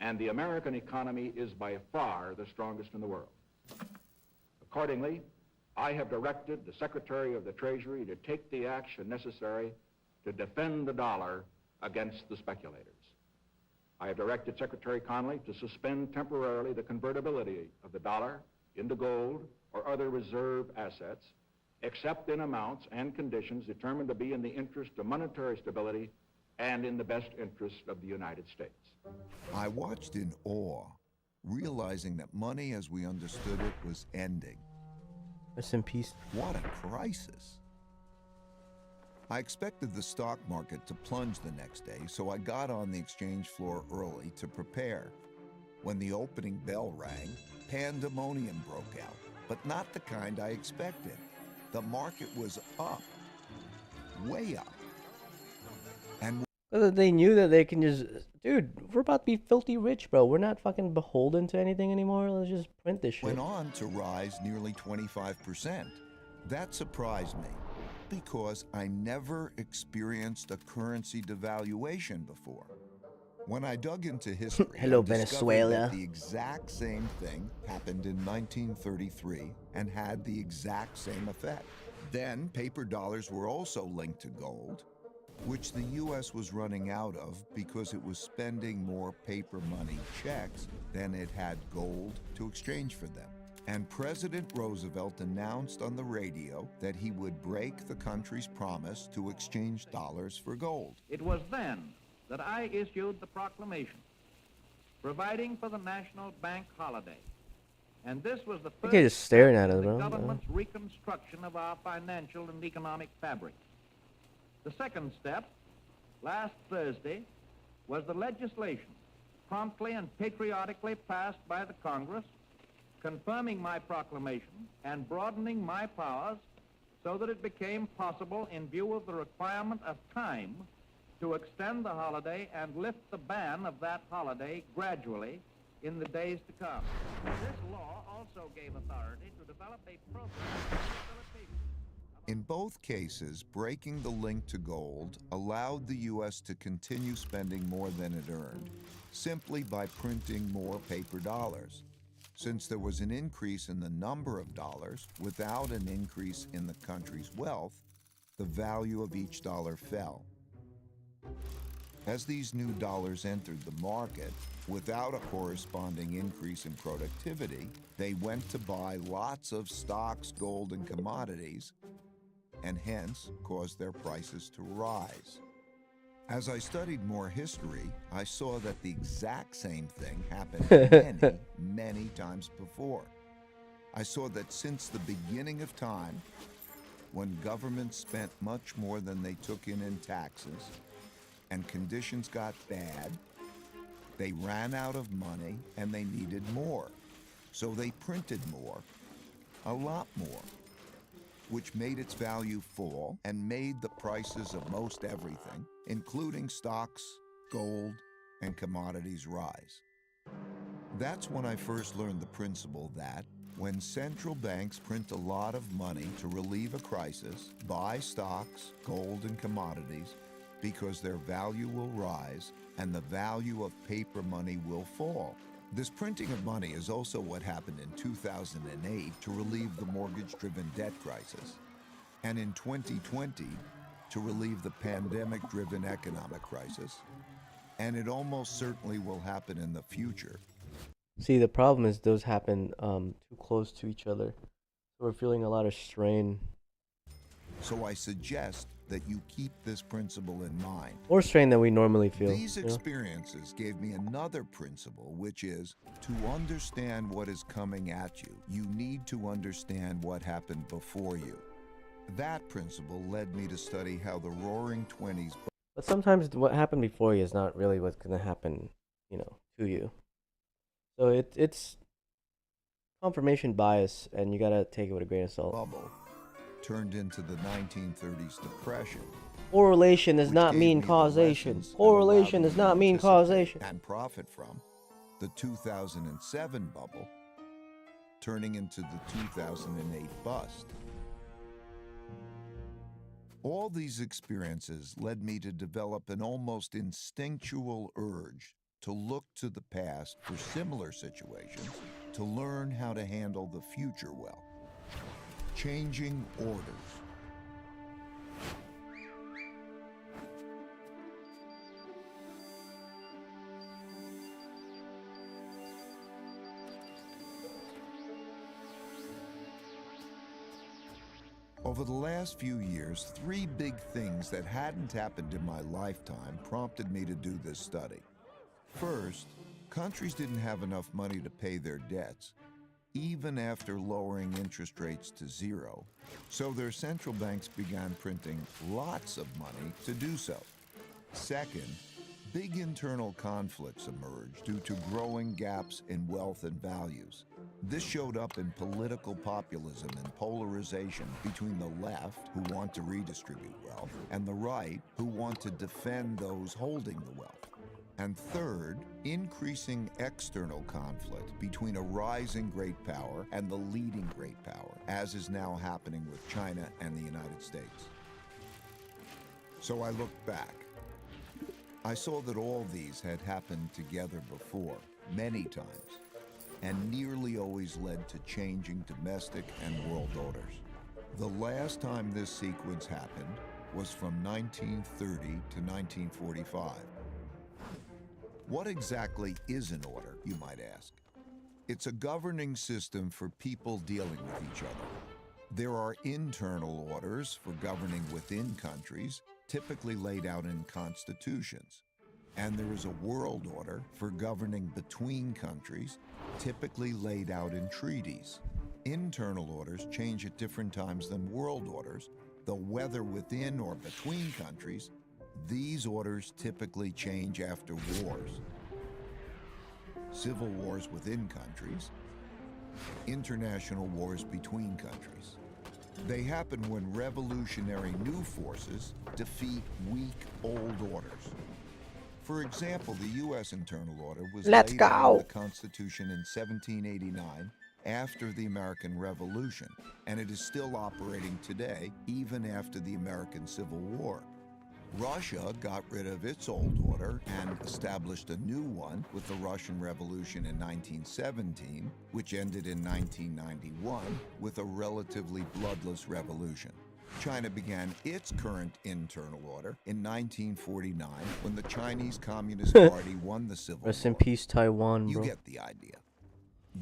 And the American economy is by far the strongest in the world. Accordingly, I have directed the Secretary of the Treasury to take the action necessary to defend the dollar against the speculators. I have directed Secretary Connally to suspend temporarily the convertibility of the dollar into gold or other reserve assets, except in amounts and conditions determined to be in the interest of monetary stability and in the best interest of the United States. I watched in awe, realizing that money as we understood it was ending. Rest in peace. What a crisis. I expected the stock market to plunge the next day, so I got on the exchange floor early to prepare. When the opening bell rang, pandemonium broke out, but not the kind I expected. The market was up, way up. And They knew that they can just... Dude, we're about to be filthy rich, bro. We're not fucking beholden to anything anymore. Let's just print this shit. went on to rise nearly 25%. That surprised me, because I never experienced a currency devaluation before. When I dug into history, Hello, I discovered Venezuela. that the exact same thing happened in 1933 and had the exact same effect. Then paper dollars were also linked to gold, which the U.S. was running out of because it was spending more paper money checks than it had gold to exchange for them. And President Roosevelt announced on the radio that he would break the country's promise to exchange dollars for gold. It was then that I issued the proclamation providing for the National Bank holiday. And this was the first Okay, just staring at step us, in the bro. government's reconstruction of our financial and economic fabric. The second step, last Thursday, was the legislation promptly and patriotically passed by the Congress, confirming my proclamation and broadening my powers so that it became possible, in view of the requirement of time, to extend the holiday and lift the ban of that holiday gradually in the days to come. This law also gave authority to develop a program of facilitation. In both cases, breaking the link to gold allowed the U.S. to continue spending more than it earned, simply by printing more paper dollars. Since there was an increase in the number of dollars without an increase in the country's wealth, the value of each dollar fell. As these new dollars entered the market, without a corresponding increase in productivity, they went to buy lots of stocks, gold, and commodities, and hence caused their prices to rise. As I studied more history, I saw that the exact same thing happened many, many times before. I saw that since the beginning of time, when governments spent much more than they took in taxes, and conditions got bad, they ran out of money and they needed more. So they printed more, a lot more, which made its value fall and made the prices of most everything, including stocks, gold, and commodities, rise. That's when I first learned the principle that when central banks print a lot of money to relieve a crisis, buy stocks, gold, and commodities because their value will rise and the value of paper money will fall. This printing of money is also what happened in 2008 to relieve the mortgage-driven debt crisis, and in 2020 to relieve the pandemic-driven economic crisis, and it almost certainly will happen in the future. See, the problem is those happen too close to each other. So we're feeling a lot of strain. So I suggest that you keep this principle in mind. More strain than we normally feel. These experiences gave me another principle, which is to understand what is coming at you, you need to understand what happened before you. That principle led me to study how the Roaring Twenties. But sometimes what happened before you is not really what's going to happen, to you. So it's confirmation bias, and you got to take it with a grain of salt. Bubble turned into the 1930s depression. Correlation does not mean causation. Correlation does not mean causation. And profit from the 2007 bubble, turning into the 2008 bust. All these experiences led me to develop an almost instinctual urge to look to the past for similar situations, to learn how to handle the future well. Changing orders. Over the last few years, 3 big things that hadn't happened in my lifetime prompted me to do this study. First, countries didn't have enough money to pay their debts, even after lowering interest rates to 0. So their central banks began printing lots of money to do so. Second, big internal conflicts emerged due to growing gaps in wealth and values. This showed up in political populism and polarization between the left, who want to redistribute wealth, and the right, who want to defend those holding the wealth. And third, increasing external conflict between a rising great power and the leading great power, as is now happening with China and the United States. So I looked back. I saw that all these had happened together before, many times, and nearly always led to changing domestic and world orders. The last time this sequence happened was from 1930 to 1945. What exactly is an order, you might ask? It's a governing system for people dealing with each other. There are internal orders for governing within countries, typically laid out in constitutions. And there is a world order for governing between countries, typically laid out in treaties. Internal orders change at different times than world orders, though whether within or between countries, these orders typically change after wars. Civil wars within countries, international wars between countries. They happen when revolutionary new forces defeat weak old orders. For example, the U.S. internal order was laid out in the Constitution in 1789 after the American Revolution, and it is still operating today, even after the American Civil War. Russia got rid of its old order and established a new one with the Russian Revolution in 1917, which ended in 1991 with a relatively bloodless revolution. China began its current internal order in 1949 when the Chinese Communist Party won the Civil War. Rest in peace, Taiwan, bro. You get the idea.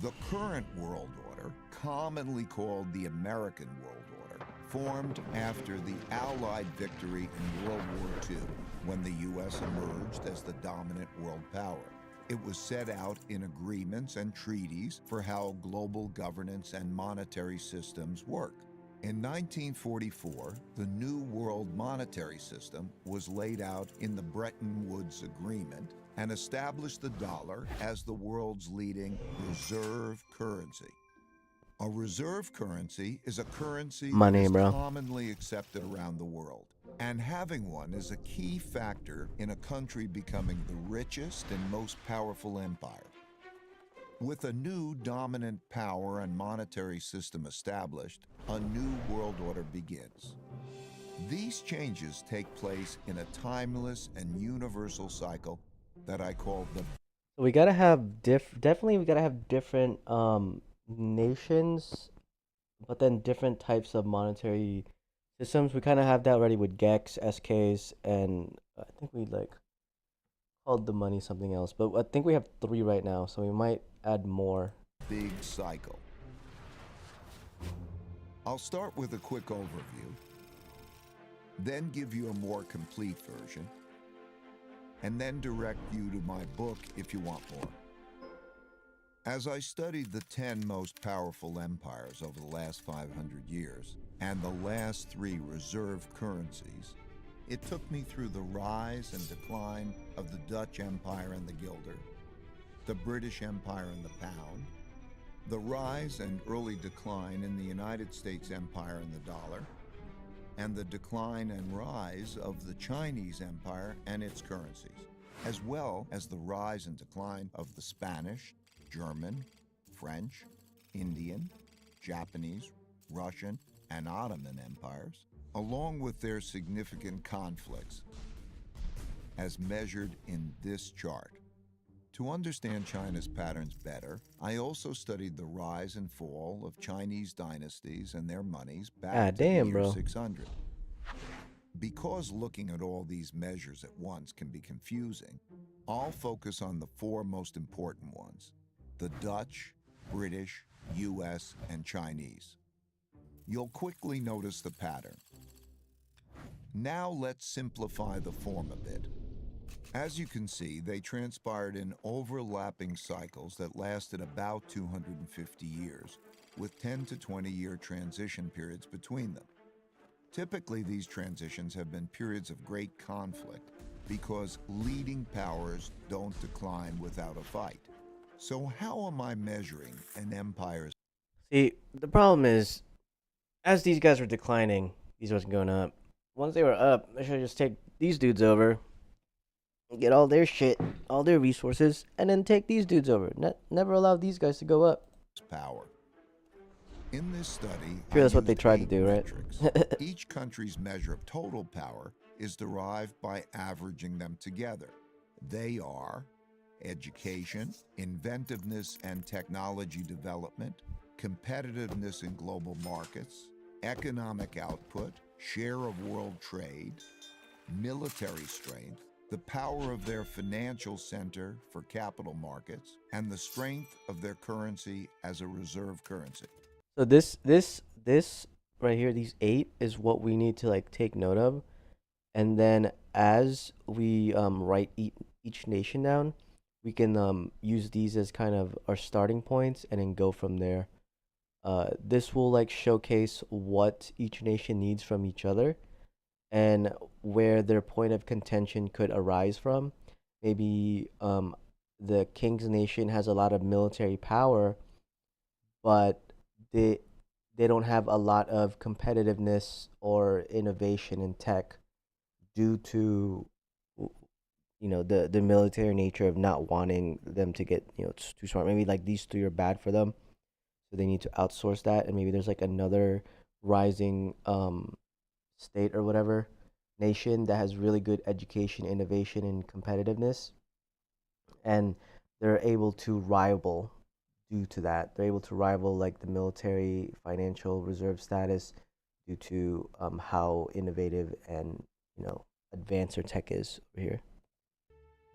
The current world order, commonly called the American world order, formed after the Allied victory in World War II, when the U.S. emerged as the dominant world power. It was set out in agreements and treaties for how global governance and monetary systems work. In 1944, the New World Monetary System was laid out in the Bretton Woods Agreement and established the dollar as the world's leading reserve currency. A reserve currency is a currency that is commonly accepted around the world, and having one is a key factor in a country becoming the richest and most powerful empire. With a new dominant power and monetary system established, a new world order begins. These changes take place in a timeless and universal cycle that I call the... We gotta have definitely we gotta have different nations, but then different types of monetary systems. We kind of have that already with GEX, SKs, and I think we like called the money something else, but I think we have 3 right now, so we might add more. Big cycle. I'll start with a quick overview, then give you a more complete version, and then direct you to my book if you want more. As I studied the 10 most powerful empires over the last 500 years and the last 3 reserve currencies, it took me through the rise and decline of the Dutch Empire and the guilder, the British Empire and the pound, the rise and early decline in the United States Empire and the dollar, and the decline and rise of the Chinese Empire and its currencies, as well as the rise and decline of the Spanish, German, French, Indian, Japanese, Russian, and Ottoman empires, along with their significant conflicts, as measured in this chart. To understand China's patterns better, I also studied the rise and fall of Chinese dynasties and their monies back to the year 600. Because looking at all these measures at once can be confusing, I'll focus on the 4 most important ones: the Dutch, British, US, and Chinese. You'll quickly notice the pattern. Now let's simplify the form a bit. As you can see, they transpired in overlapping cycles that lasted about 250 years, with 10 to 20-year transition periods between them. Typically, these transitions have been periods of great conflict because leading powers don't decline without a fight. So how am I measuring an empire's... See, the problem is, as these guys were declining, these wasn't going up. Once they were up, they should just take these dudes over, get all their shit, all their resources, and then take these dudes over. Never allow these guys to go up. Power. In this study, Sure, that's what they tried to do, right? Each country's measure of total power is derived by averaging them together. They are education, inventiveness and technology development, competitiveness in global markets, economic output, share of world trade, military strength, the power of their financial center for capital markets, and the strength of their currency as a reserve currency. So this right here, these 8 is what we need to like take note of, and then as we write each nation down, we can use these as kind of our starting points and then go from there. This will like showcase what each nation needs from each other and where their point of contention could arise from. Maybe the King's Nation has a lot of military power, but they don't have a lot of competitiveness or innovation in tech due to the military nature of not wanting them to get too smart. Maybe like these 3 are bad for them, so they need to outsource that. And maybe there's like another rising state or whatever nation that has really good education, innovation, and competitiveness, and they're able to rival due to that. They're able to rival like the military financial reserve status due to how innovative and advanced their tech is over here.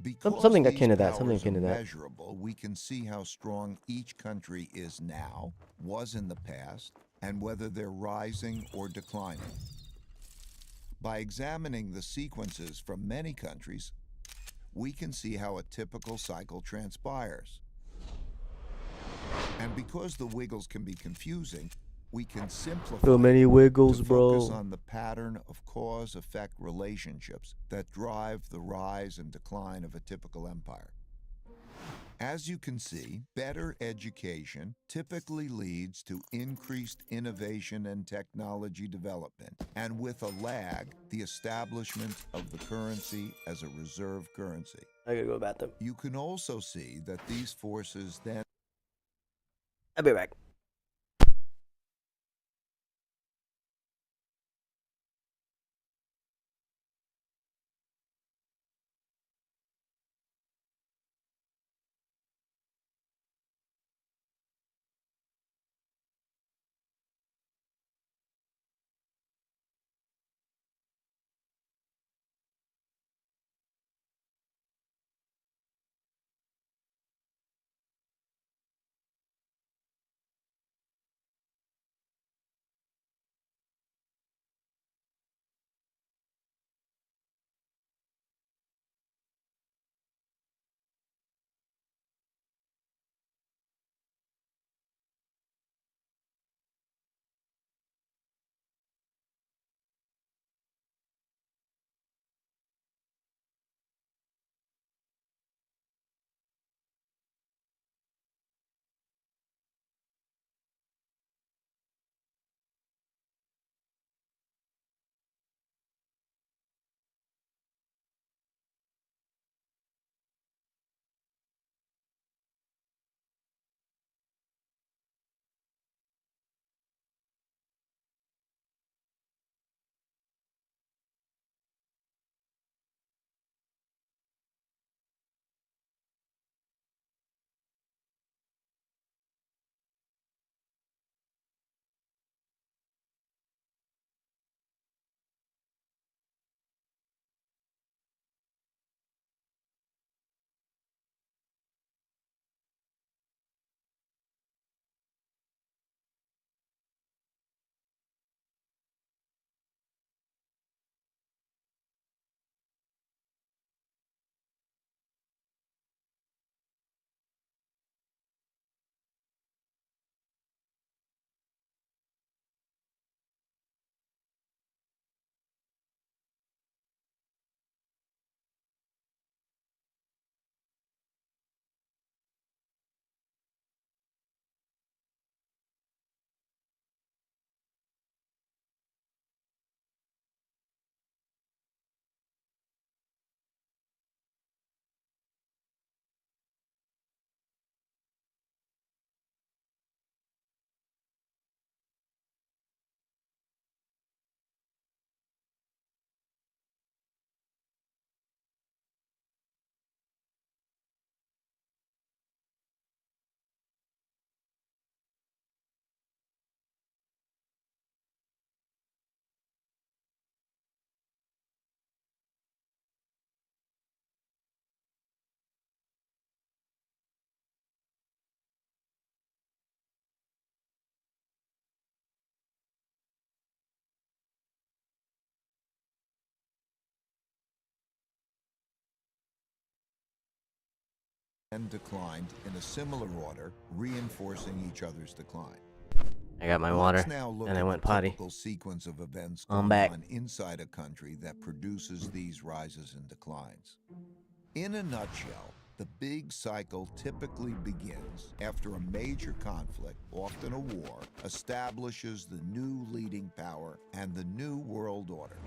Because something akin to these that. Something powers akin to are that. measurable, we can see how strong each country is now, was in the past, and whether they're rising or declining. By examining the sequences from many countries, we can see how a typical cycle transpires. And because the wiggles can be confusing, we can simplify So many wiggles, to focus bro. on the pattern of cause-effect relationships that drive the rise and decline of a typical empire. As you can see, better education typically leads to increased innovation and technology development, and with a lag, the establishment of the currency as a reserve currency. I gotta go to the bathroom. You can also see that these forces then I'll be back. declined in a similar order, reinforcing each other's decline. I got my Let's water, now look and I at went the potty. typical sequence of events I'm going back. on inside a country that produces these rises and declines. In a nutshell, the big cycle typically begins after a major conflict, often a war, establishes the new leading power and the new world order.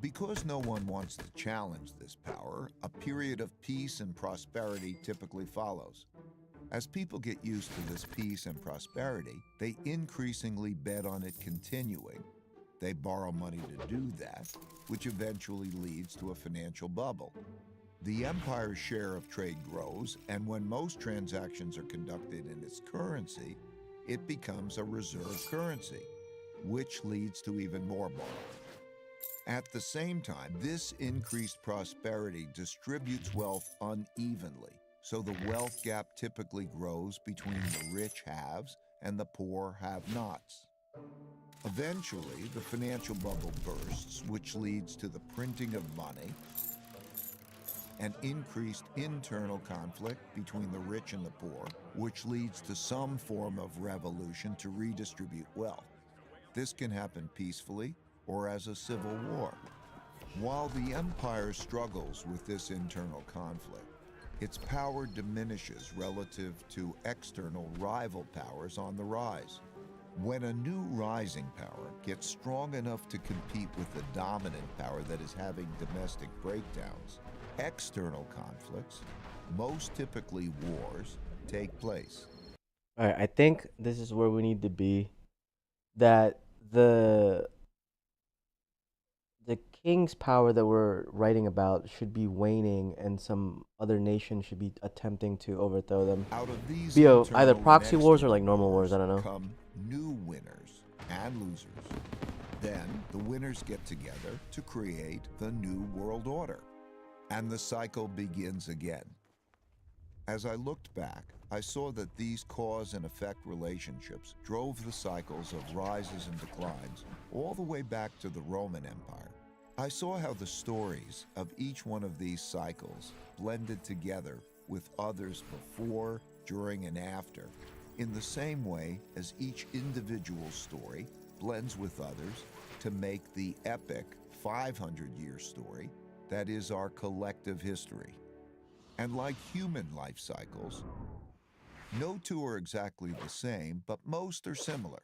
Because no one wants to challenge this power, a period of peace and prosperity typically follows. As people get used to this peace and prosperity, they increasingly bet on it continuing. They borrow money to do that, which eventually leads to a financial bubble. The empire's share of trade grows, and when most transactions are conducted in its currency, it becomes a reserve currency, which leads to even more borrowing. At the same time, this increased prosperity distributes wealth unevenly, so the wealth gap typically grows between the rich haves and the poor have-nots. Eventually, the financial bubble bursts, which leads to the printing of money and increased internal conflict between the rich and the poor, which leads to some form of revolution to redistribute wealth. This can happen peacefully or as a civil war. While the empire struggles with this internal conflict, its power diminishes relative to external rival powers on the rise. When a new rising power gets strong enough to compete with the dominant power that is having domestic breakdowns, external conflicts, most typically wars, take place. All right, I think this is where we need to be. That the king's power that we're writing about should be waning, and some other nation should be attempting to overthrow them. Out of these Be either internal proxy and wars or external like normal wars. I don't know. come new winners and losers. Then the winners get together to create the new world order, and the cycle begins again. As I looked back, I saw that these cause and effect relationships drove the cycles of rises and declines all the way back to the Roman Empire. I saw how the stories of each one of these cycles blended together with others before, during, and after, in the same way as each individual story blends with others to make the epic 500-year story that is our collective history. And like human life cycles, no two are exactly the same, but most are similar.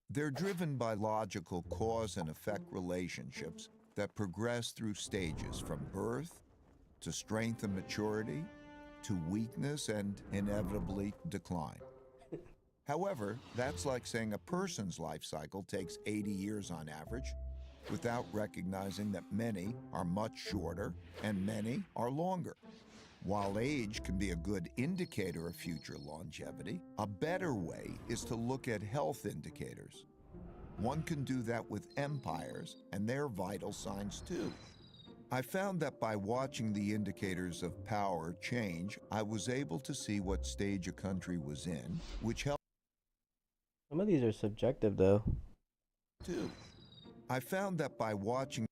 They're driven by logical cause and effect relationships that progress through stages from birth to strength and maturity to weakness and inevitably decline. However, that's like saying a person's life cycle takes 80 years on average, without recognizing that many are much shorter and many are longer. While age can be a good indicator of future longevity, a better way is to look at health indicators. One can do that with empires and their vital signs too. I found that by watching the indicators of power change, I was able to see what stage a country was in, which helped. Some of these are subjective though. Too. I found that by watching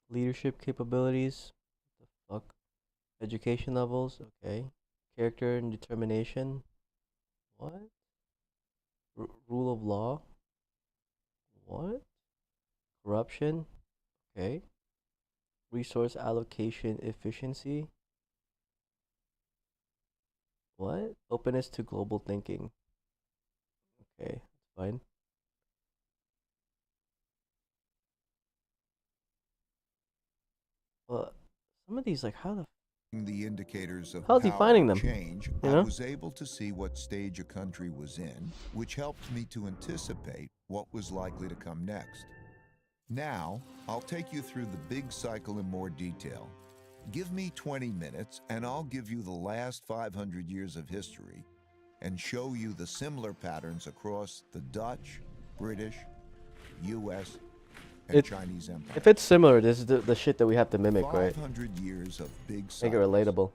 Leadership capabilities. What the fuck? Education levels. Okay. Character and determination. What? Rule of law. What? Corruption. Okay. Resource allocation efficiency. What? Openness to global thinking. Okay, that's fine. Well, some of these, like, how the indicators of how's he finding power them? change, You I know? was able to see what stage a country was in, which helped me to anticipate what was likely to come next. Now, I'll take you through the big cycle in more detail. Give me 20 minutes and I'll give you the last 500 years of history and show you the similar patterns across the Dutch, British, US, and Chinese empires. If it's similar, this is the shit that we have to mimic, right? 500 years of big cycles. Make it relatable.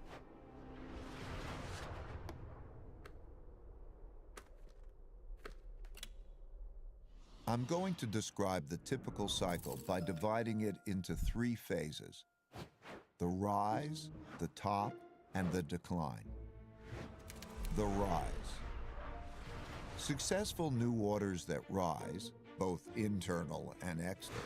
I'm going to describe the typical cycle by dividing it into 3 phases: the rise, the top, and the decline. The rise. Successful new orders that rise, both internal and external,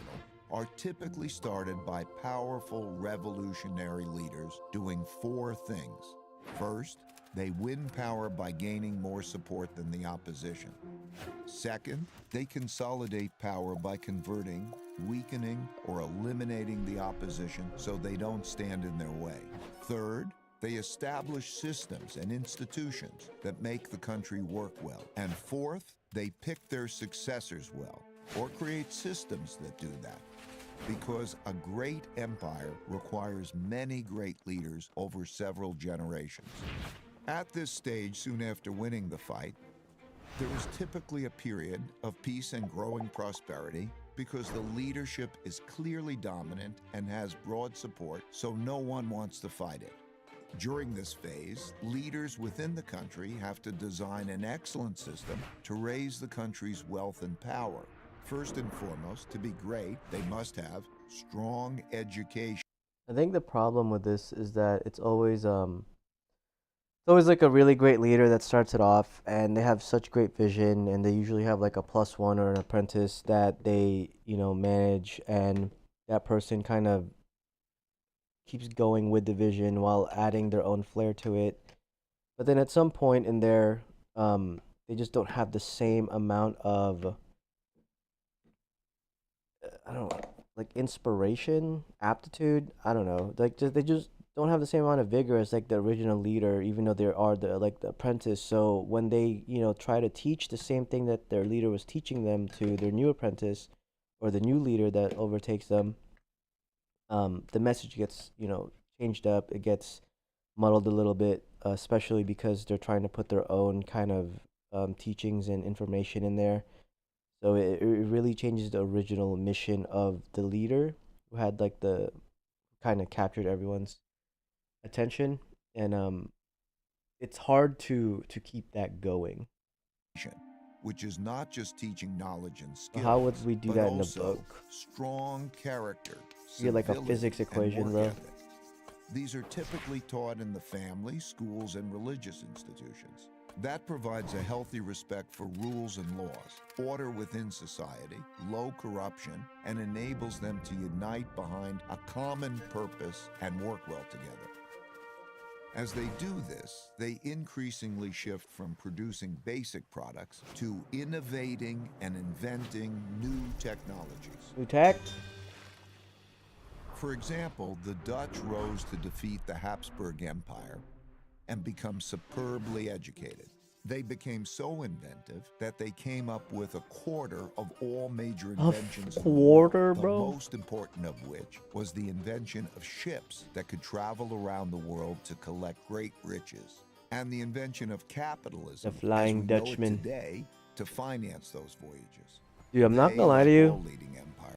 are typically started by powerful revolutionary leaders doing 4 things. First, they win power by gaining more support than the opposition. Second, they consolidate power by converting, weakening, or eliminating the opposition so they don't stand in their way. Third, they establish systems and institutions that make the country work well. And fourth, they pick their successors well, or create systems that do that. Because a great empire requires many great leaders over several generations. At this stage, soon after winning the fight, there is typically a period of peace and growing prosperity because the leadership is clearly dominant and has broad support, so no one wants to fight it. During this phase, leaders within the country have to design an excellent system to raise the country's wealth and power. First and foremost, to be great, they must have strong education. I think the problem with this is that it's always like a really great leader that starts it off, and they have such great vision, and they usually have like a +1 or an apprentice that they, manage, and that person kind of keeps going with the vision while adding their own flair to it. But then at some point in there, they just don't have the same amount of, I don't know, like inspiration, aptitude. I don't know. Like they just don't have the same amount of vigor as like the original leader, even though they are the apprentice. So when they try to teach the same thing that their leader was teaching them to their new apprentice or the new leader that overtakes them, the message gets changed up. It gets muddled a little bit, especially because they're trying to put their own kind of teachings and information in there. So it really changes the original mission of the leader who had like the kind of captured everyone's attention, and it's hard to keep that going. Which is not just teaching knowledge and skills. How would we do but that in a also book? Strong character. You get like a civility, physics and equation, work bro. ethic. These are typically taught in the family, schools, and religious institutions. That provides a healthy respect for rules and laws, order within society, low corruption, and enables them to unite behind a common purpose and work well together. As they do this, they increasingly shift from producing basic products to innovating and inventing new technologies. New tech? For example, the Dutch rose to defeat the Habsburg Empire and become superbly educated. They became so inventive that they came up with a quarter of all major inventions in the world, Quarter, the bro? most important of which was the invention of ships that could travel around the world to collect great riches, and the invention of capitalism, The Flying as we know it Dutchman. today, to finance those voyages. Dude, I'm not They, gonna lie to like you. all leading empire,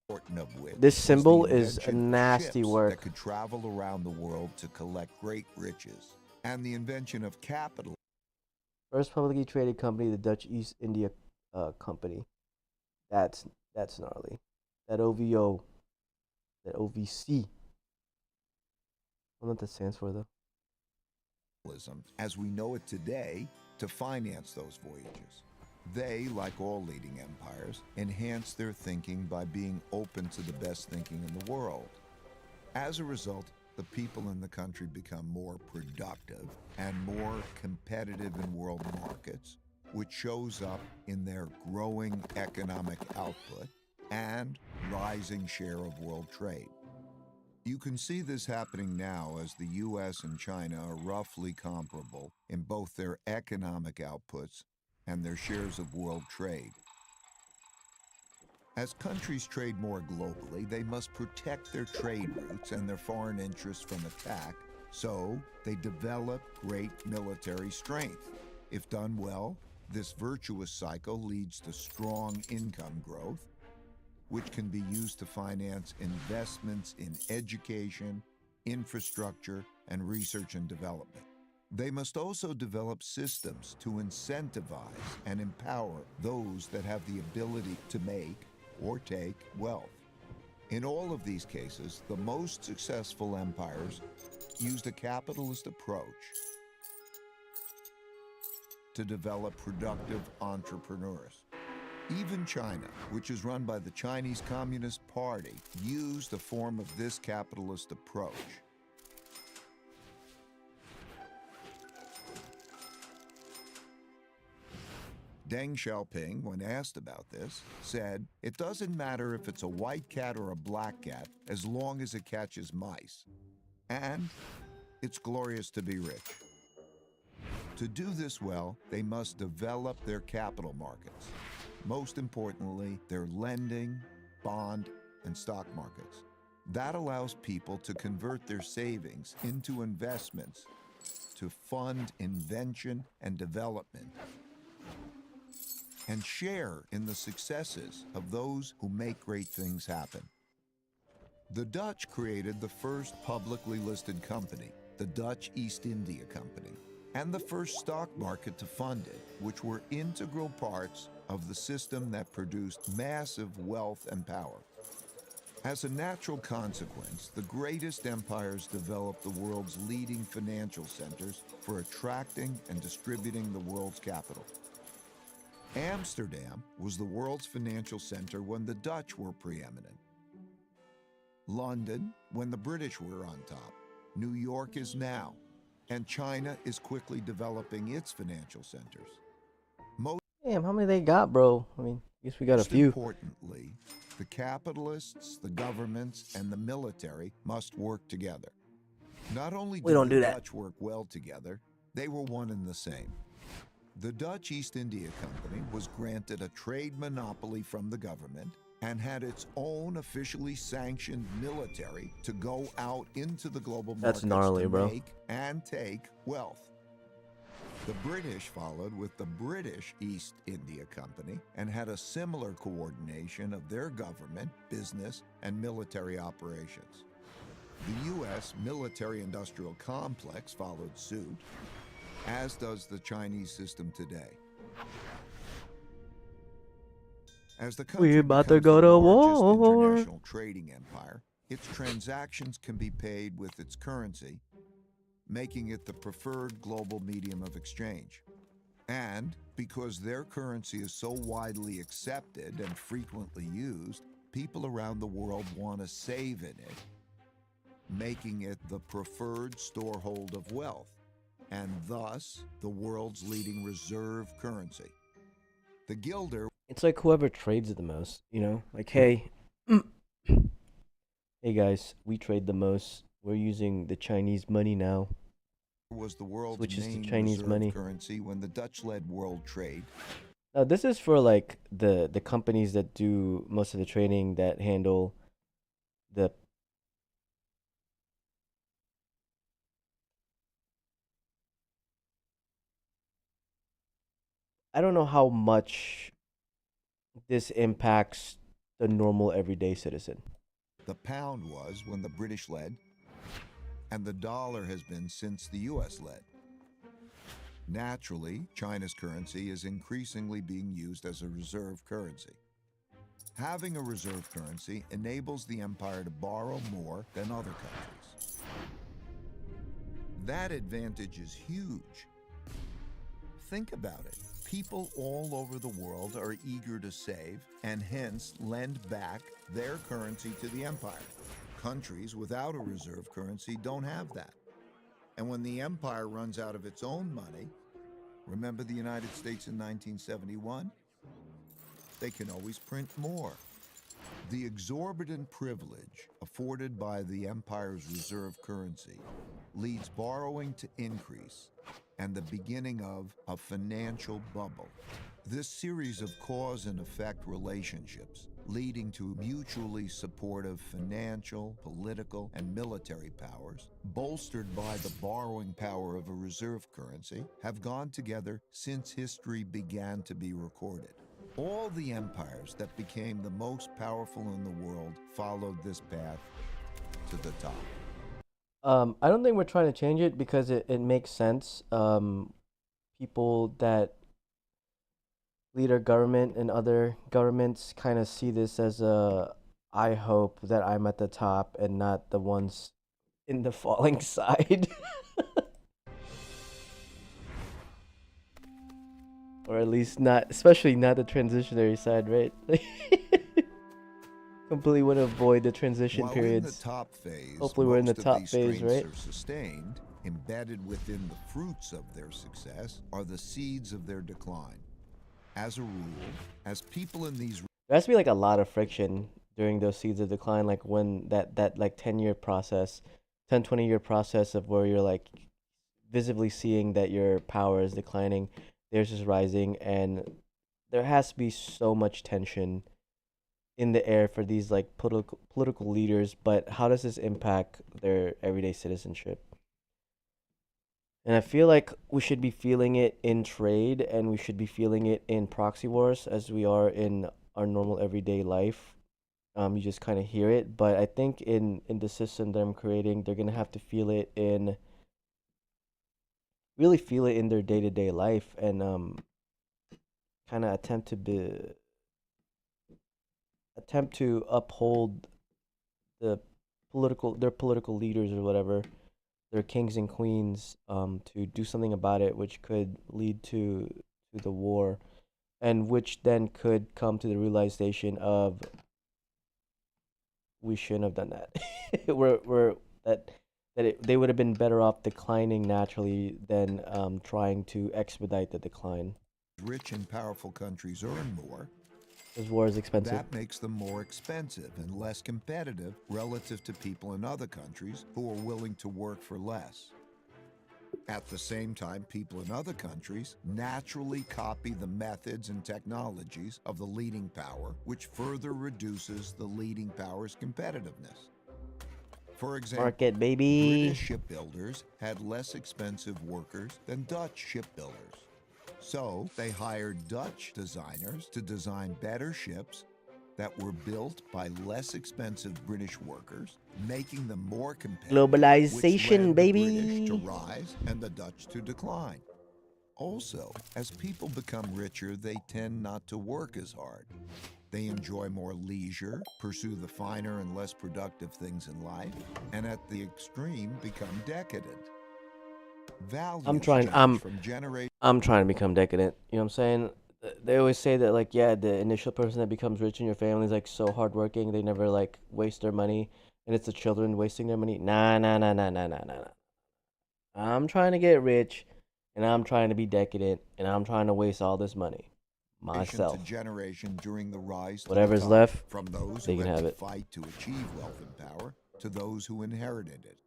important of which This was symbol the is invention of nasty ships work. that could travel around the world to collect great riches, and the invention of capital. First publicly traded company, the Dutch East India Company. That's gnarly. That OVO, that OVC. I don't know what that stands for though. As we know it today, to finance those voyages. They, like all leading empires, enhance their thinking by being open to the best thinking in the world. As a result, the people in the country become more productive and more competitive in world markets, which shows up in their growing economic output and rising share of world trade. You can see this happening now as the US and China are roughly comparable in both their economic outputs and their shares of world trade. As countries trade more globally, they must protect their trade routes and their foreign interests from attack, so they develop great military strength. If done well, this virtuous cycle leads to strong income growth, which can be used to finance investments in education, infrastructure, and research and development. They must also develop systems to incentivize and empower those that have the ability to make or take wealth. In all of these cases, the most successful empires used a capitalist approach to develop productive entrepreneurs. Even China, which is run by the Chinese Communist Party, used a form of this capitalist approach. Deng Xiaoping, when asked about this, said, "It doesn't matter if it's a white cat or a black cat, as long as it catches mice. And it's glorious to be rich." To do this well, they must develop their capital markets. Most importantly, their lending, bond, and stock markets. That allows people to convert their savings into investments to fund invention and development, and share in the successes of those who make great things happen. The Dutch created the first publicly listed company, the Dutch East India Company, and the first stock market to fund it, which were integral parts of the system that produced massive wealth and power. As a natural consequence, the greatest empires developed the world's leading financial centers for attracting and distributing the world's capital. Amsterdam was the world's financial center when the Dutch were preeminent. London, when the British were on top. New York is now, and China is quickly developing its financial centers. Damn, how many they got, bro? I mean, I guess we got a few. Most importantly, the capitalists, the governments, and the military must work together. Not only did the Dutch work well together, they were one and the same. The Dutch East India Company was granted a trade monopoly from the government and had its own officially sanctioned military to go out into the global markets to make and take wealth. The British followed with the British East India Company and had a similar coordination of their government, business, and military operations. The U.S. military-industrial complex followed suit, as does the Chinese system today. As the country becomes the largest international trading empire, its transactions can be paid with its currency, making it the preferred global medium of exchange. And because their currency is so widely accepted and frequently used, people around the world want to save in it, making it the preferred storehold of wealth, and thus the world's leading reserve currency. The guilder... It's like whoever trades the most, you know? Like, hey, hey guys, we trade the most. We're using the Chinese money now. Was the world's main Chinese money currency when the Dutch led world trade. Now, this is for like the companies that do most of the trading, that handle the I don't know how much this impacts the normal everyday citizen. The pound was when the British led, and the dollar has been since the US led. Naturally, China's currency is increasingly being used as a reserve currency. Having a reserve currency enables the empire to borrow more than other countries. That advantage is huge. Think about it. People all over the world are eager to save and hence lend back their currency to the empire. Countries without a reserve currency don't have that. And when the empire runs out of its own money, remember the United States in 1971? They can always print more. The exorbitant privilege afforded by the empire's reserve currency leads borrowing to increase and the beginning of a financial bubble. This series of cause and effect relationships leading to mutually supportive financial, political, and military powers, bolstered by the borrowing power of a reserve currency, have gone together since history began to be recorded. All the empires that became the most powerful in the world followed this path to the top. I don't think we're trying to change it because it makes sense. People that lead our government and other governments kind of see this as I hope that I'm at the top and not the ones in the falling side. Or at least not, especially not the transitionary side, right? Completely want to avoid the transition periods. In the top phase, hopefully we're in the top phase, right? Are sustained, embedded within the fruits of their success are the seeds of their decline. As a rule, as people in these... There has to be like a lot of friction during those seeds of decline, like when that like 10-year process, 20-year process of where you're like visibly seeing that your power is declining, theirs is rising, and there has to be so much tension in the air for these like political leaders. But how does this impact their everyday citizenship? And I feel like we should be feeling it in trade, and we should be feeling it in proxy wars as we are in our normal everyday life. You just kind of hear it, but I think in the system that I'm creating, they're gonna have to feel it in really feel it in their day-to-day life, and kind of attempt to uphold the their political leaders or whatever, their kings and queens, to do something about it, which could lead to the war, and which then could come to the realization of we shouldn't have done that. we're they would have been better off declining naturally than trying to expedite the decline. Rich and powerful countries earn more, Because war is expensive. that makes them more expensive and less competitive relative to people in other countries who are willing to work for less. At the same time, people in other countries naturally copy the methods and technologies of the leading power, which further reduces the leading power's competitiveness. For example, Market, baby. British shipbuilders had less expensive workers than Dutch shipbuilders. So they hired Dutch designers to design better ships that were built by less expensive British workers, making them more competitive. Globalization, which led baby. the British to rise and the Dutch to decline. Also, as people become richer, they tend not to work as hard. They enjoy more leisure, pursue the finer and less productive things in life, and at the extreme become decadent. Values I'm trying to become decadent. You know what I'm saying? They always say that, like, yeah, the initial person that becomes rich in your family is like so hardworking, they never like waste their money, and it's the children wasting their money. Nah, nah, nah, nah, nah, nah, nah, nah. I'm trying to get rich, and I'm trying to be decadent, and I'm trying to waste all this money myself. To generation during the rise to Whatever's the top, left, from those they who can had have to it. fight to achieve wealth and power to those who inherited it.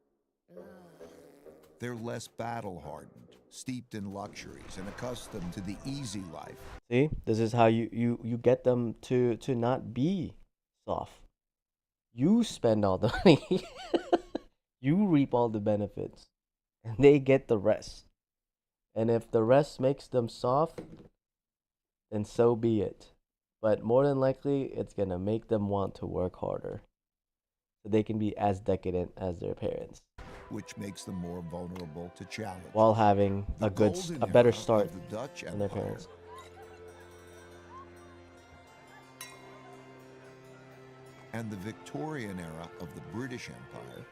They're less battle-hardened, steeped in luxuries, and accustomed to the easy life. See, this is how you get them to not be soft. You spend all the money, you reap all the benefits, and they get the rest. And if the rest makes them soft, then so be it. But more than likely, it's gonna make them want to work harder, so they can be as decadent as their parents, which makes them more vulnerable to challenge. while having The a better golden era start of the Dutch than their Empire parents. and the Victorian era of the British Empire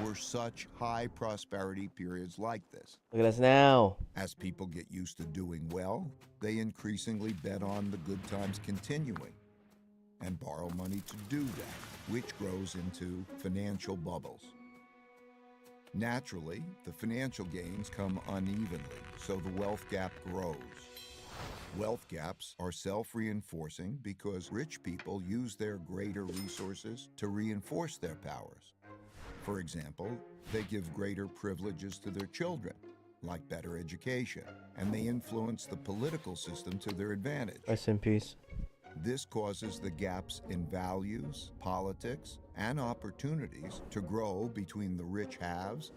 were such high prosperity periods like this. Look at us now. As people get used to doing well, they increasingly bet on the good times continuing and borrow money to do that, which grows into financial bubbles. Naturally, the financial gains come unevenly, so the wealth gap grows. Wealth gaps are self-reinforcing because rich people use their greater resources to reinforce their powers. For example, they give greater privileges to their children, like better education, and they influence the political system to their advantage. Rest in peace. This causes the gaps in values, politics, and opportunities to grow between the rich haves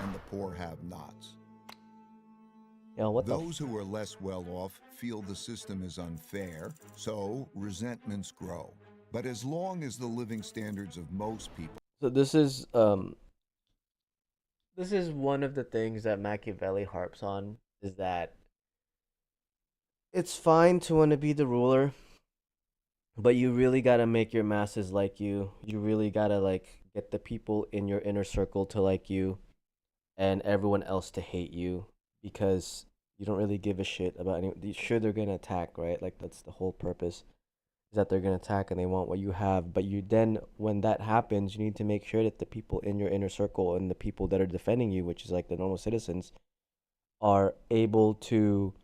and the poor have-nots. Yeah, what Those who are less well off feel the system is unfair, so resentments grow. But as long as the living standards of most people... So this is one of the things that Machiavelli harps on, is that it's fine to want to be the ruler, but you really got to make your masses like you. You really got to like get the people in your inner circle to like you and everyone else to hate you, because you don't really give a shit about anyone. Sure, they're going to attack, right? Like, that's the whole purpose, is that they're going to attack and they want what you have. But you then, when that happens, you need to make sure that the people in your inner circle and the people that are defending you, which is like the normal citizens, are able to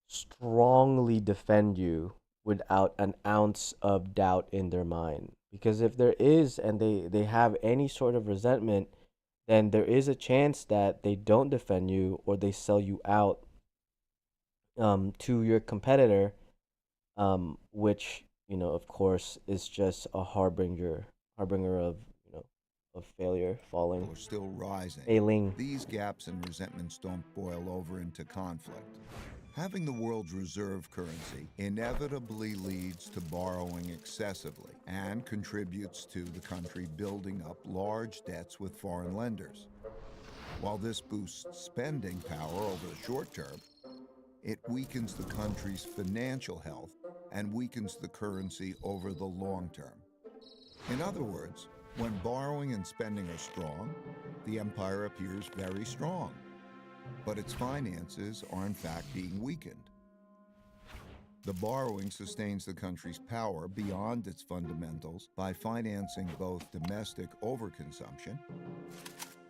strongly defend you without an ounce of doubt in their mind. Because if there is, and they have any sort of resentment, then there is a chance that they don't defend you, or they sell you out to your competitor, which, you know, of course, is just a harbinger of, you know, of failure, falling, are still rising. failing. These gaps and resentments don't boil over into conflict. Having the world's reserve currency inevitably leads to borrowing excessively and contributes to the country building up large debts with foreign lenders. While this boosts spending power over the short term, it weakens the country's financial health and weakens the currency over the long term. In other words, when borrowing and spending are strong, the empire appears very strong, but its finances are in fact being weakened. The borrowing sustains the country's power beyond its fundamentals by financing both domestic overconsumption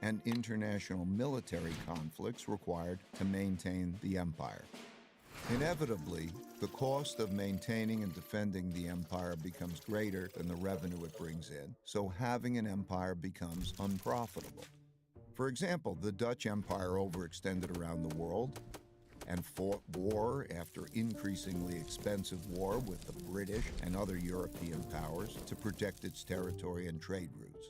and international military conflicts required to maintain the empire. Inevitably, the cost of maintaining and defending the empire becomes greater than the revenue it brings in, so having an empire becomes unprofitable. For example, the Dutch Empire overextended around the world and fought war after increasingly expensive war with the British and other European powers to protect its territory and trade routes.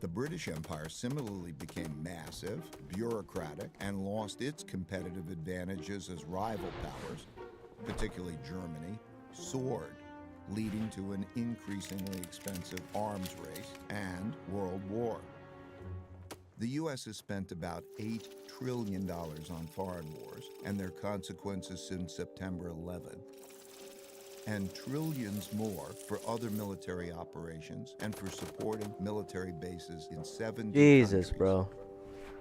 The British Empire similarly became massive, bureaucratic, and lost its competitive advantages as rival powers, particularly Germany, soared, leading to an increasingly expensive arms race and World War. The U.S. has spent about $8 trillion on foreign wars and their consequences since September 11, and trillions more for other military operations and for supporting military bases in 70 Jesus, countries. bro.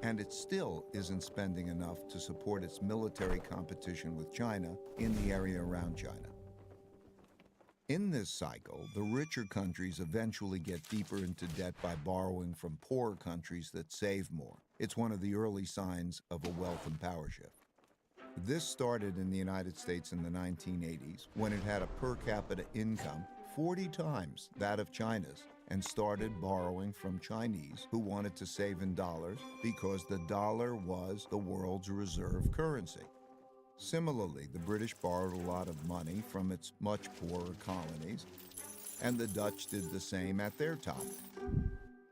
And it still isn't spending enough to support its military competition with China in the area around China. In this cycle, the richer countries eventually get deeper into debt by borrowing from poorer countries that save more. It's one of the early signs of a wealth and power shift. This started in the United States in the 1980s, when it had a per capita income 40 times that of China's, and started borrowing from Chinese who wanted to save in dollars because the dollar was the world's reserve currency. Similarly, the British borrowed a lot of money from its much poorer colonies, and the Dutch did the same at their time.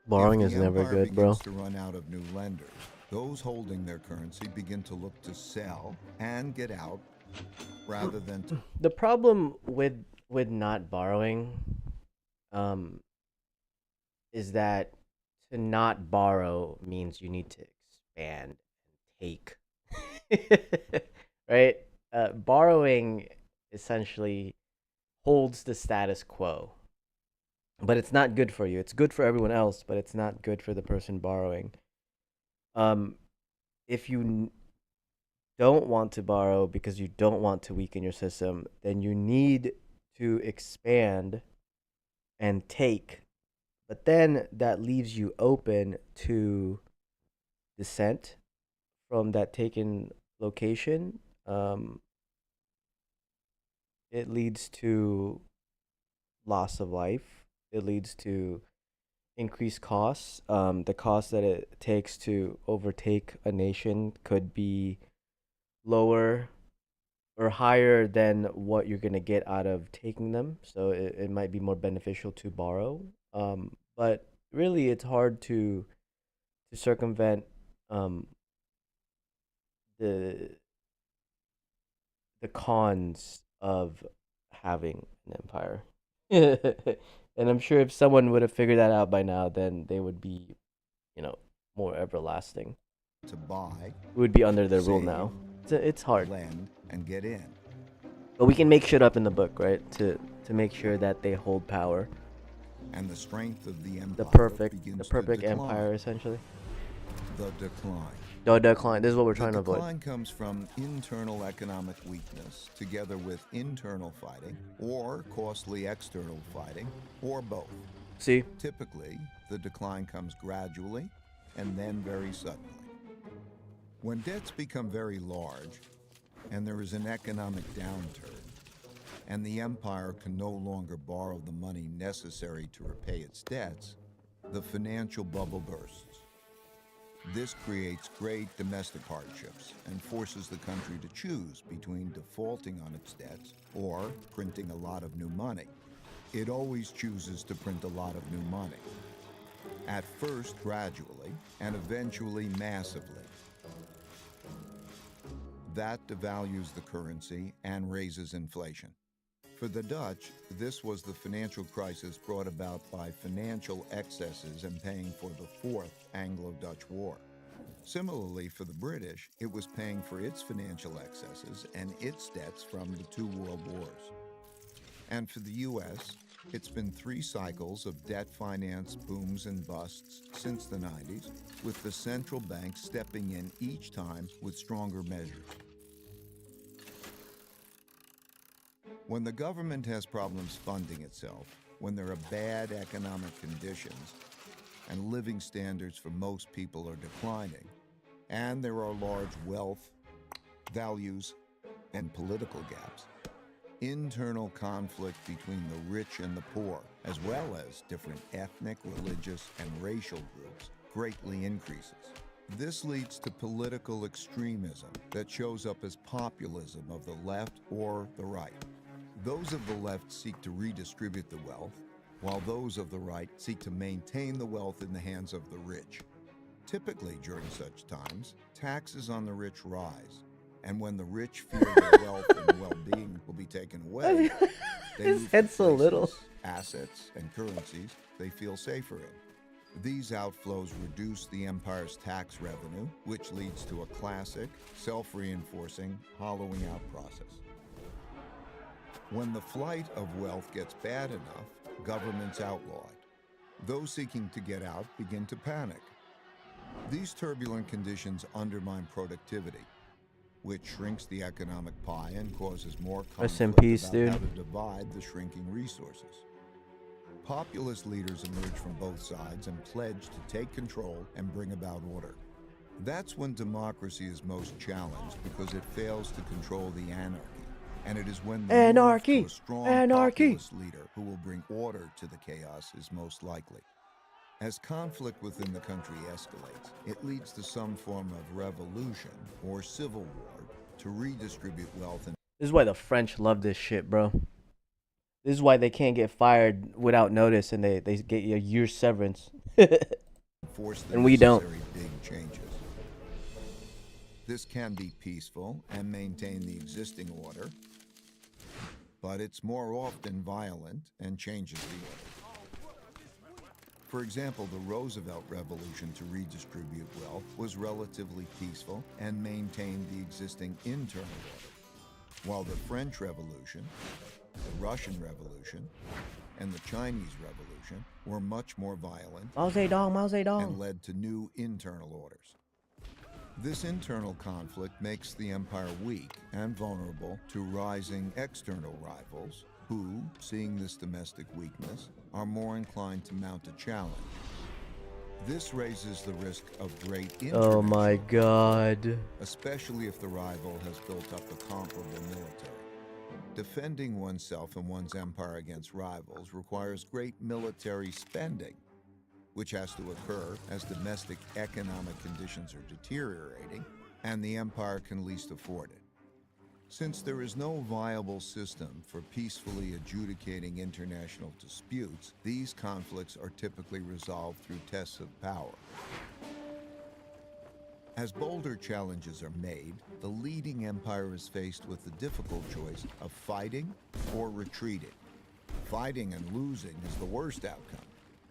Borrowing If is the never empire good, bro. begins to run out of new lenders, those holding their currency begin to look to sell and get out rather than to... The problem with not borrowing is that to not borrow means you need to expand and take. Right? Borrowing essentially holds the status quo. But it's not good for you. It's good for everyone else, but it's not good for the person borrowing. If you don't want to borrow because you don't want to weaken your system, then you need to expand and take. But then that leaves you open to dissent from that taken location. It leads to loss of life. It leads to increased costs. The cost that it takes to overtake a nation could be lower or higher than what you're going to get out of taking them. So it might be more beneficial to borrow. But really, it's hard to circumvent the cons of having an empire. And I'm sure if someone would have figured that out by now, then they would be, more everlasting. to buy, We would be under their rule save, now. It's hard. lend, and get in. But we can make shit up in the book, right? To make sure that they hold power. And the strength of the empire The perfect begins to decline. empire, essentially. The decline. No decline. This is what we're The trying to avoid. decline comes from internal economic weakness, together with internal fighting, or costly external fighting, or both. See? Typically, the decline comes gradually and then very suddenly. When debts become very large, and there is an economic downturn, and the empire can no longer borrow the money necessary to repay its debts, the financial bubble bursts. This creates great domestic hardships and forces the country to choose between defaulting on its debts or printing a lot of new money. It always chooses to print a lot of new money, at first gradually and eventually massively. That devalues the currency and raises inflation. For the Dutch, this was the financial crisis brought about by financial excesses and paying for the Fourth Anglo-Dutch War. Similarly, for the British, it was paying for its financial excesses and its debts from the two world wars. And for the U.S., it's been 3 cycles of debt finance booms and busts since the 90s, with the central bank stepping in each time with stronger measures. When the government has problems funding itself, when there are bad economic conditions, and living standards for most people are declining, and there are large wealth, values, and political gaps, internal conflict between the rich and the poor, as well as different ethnic, religious, and racial groups, greatly increases. This leads to political extremism that shows up as populism of the left or the right. Those of the left seek to redistribute the wealth, while those of the right seek to maintain the wealth in the hands of the rich. Typically, during such times, taxes on the rich rise, and when the rich fear their wealth and well-being will be taken away, they his move head's to so little. places, assets, and currencies they feel safer in. These outflows reduce the empire's tax revenue, which leads to a classic, self-reinforcing, hollowing out process. When the flight of wealth gets bad enough, governments outlaw it. Those seeking to get out begin to panic. These turbulent conditions undermine productivity, which shrinks the economic pie and causes more Rest in conflict peace, about dude. how to divide the shrinking resources. Populist leaders emerge from both sides and pledge to take control and bring about order. That's when democracy is most challenged because it fails to control the anarchy. And it is when the Anarchy! move to a strong Anarchy! populist leader who will bring order to the chaos is most likely. As conflict within the country escalates, it leads to some form of revolution or civil war to redistribute wealth and This is why the French love this shit, bro. This is why they can't get fired without notice and they get a year's severance. force the And we don't. necessary big changes. This can be peaceful and maintain the existing order, but it's more often violent and changes the order. For example, the Roosevelt Revolution to redistribute wealth was relatively peaceful and maintained the existing internal order, while the French Revolution, the Russian Revolution, and the Chinese Revolution were much more violent Mao Zedong, Mao and Zedong. led to new internal orders. This internal conflict makes the empire weak and vulnerable to rising external rivals who, seeing this domestic weakness, are more inclined to mount a challenge. This raises the risk of great Oh my international, god. especially if the rival has built up a comparable military. Defending oneself and one's empire against rivals requires great military spending, which has to occur as domestic economic conditions are deteriorating and the empire can least afford it. Since there is no viable system for peacefully adjudicating international disputes, these conflicts are typically resolved through tests of power. As bolder challenges are made, the leading empire is faced with the difficult choice of fighting or retreating. Fighting and losing is the worst outcome.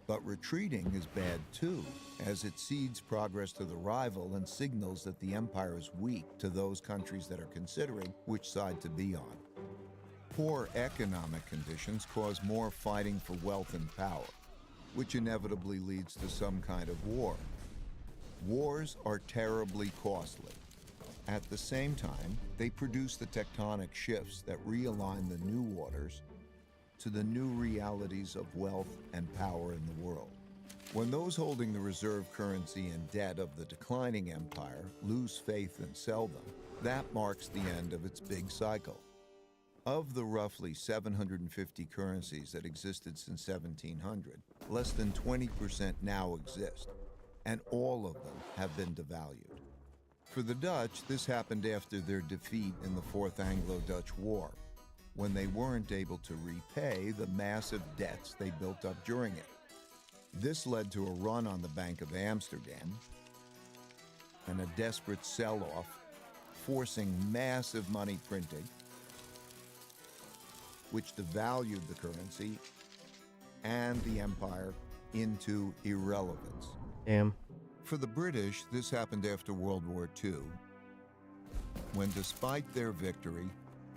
But retreating is bad too, as it cedes progress to the rival and signals that the empire is weak to those countries that are considering which side to be on. Poor economic conditions cause more fighting for wealth and power, which inevitably leads to some kind of war. Wars are terribly costly. At the same time, they produce the tectonic shifts that realign the new orders to the new realities of wealth and power in the world. When those holding the reserve currency and debt of the declining empire lose faith and sell them, that marks the end of its big cycle. Of the roughly 750 currencies that existed since 1700, less than 20% now exist, and all of them have been devalued. For the Dutch, this happened after their defeat in the Fourth Anglo-Dutch War, when they weren't able to repay the massive debts they built up during it. This led to a run on the Bank of Amsterdam and a desperate sell-off forcing massive money printing, which devalued the currency and the empire into irrelevance. Damn. For the British, this happened after World War II, when despite their victory,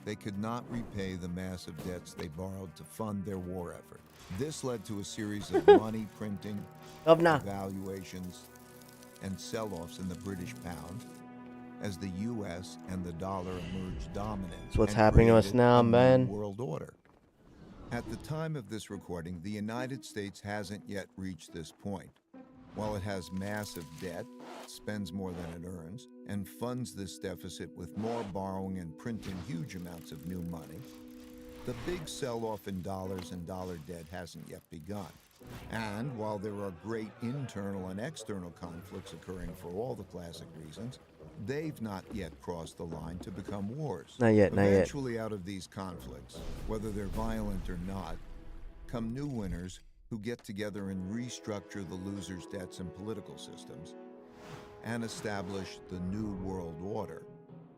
they could not repay the massive debts they borrowed to fund their war effort. This led to a series of money printing, devaluations, and sell-offs in the British pound as the US and the dollar emerged dominant. That's what's happening to us now, man. World order. At the time of this recording, the United States hasn't yet reached this point. While it has massive debt, spends more than it earns, and funds this deficit with more borrowing and printing huge amounts of new money, the big sell-off in dollars and dollar debt hasn't yet begun. And while there are great internal and external conflicts occurring for all the classic reasons, they've not yet crossed the line to become wars. Not yet, not yet. Eventually, out of these conflicts, whether they're violent or not, come new winners who get together and restructure the losers' debts and political systems and establish the new world order.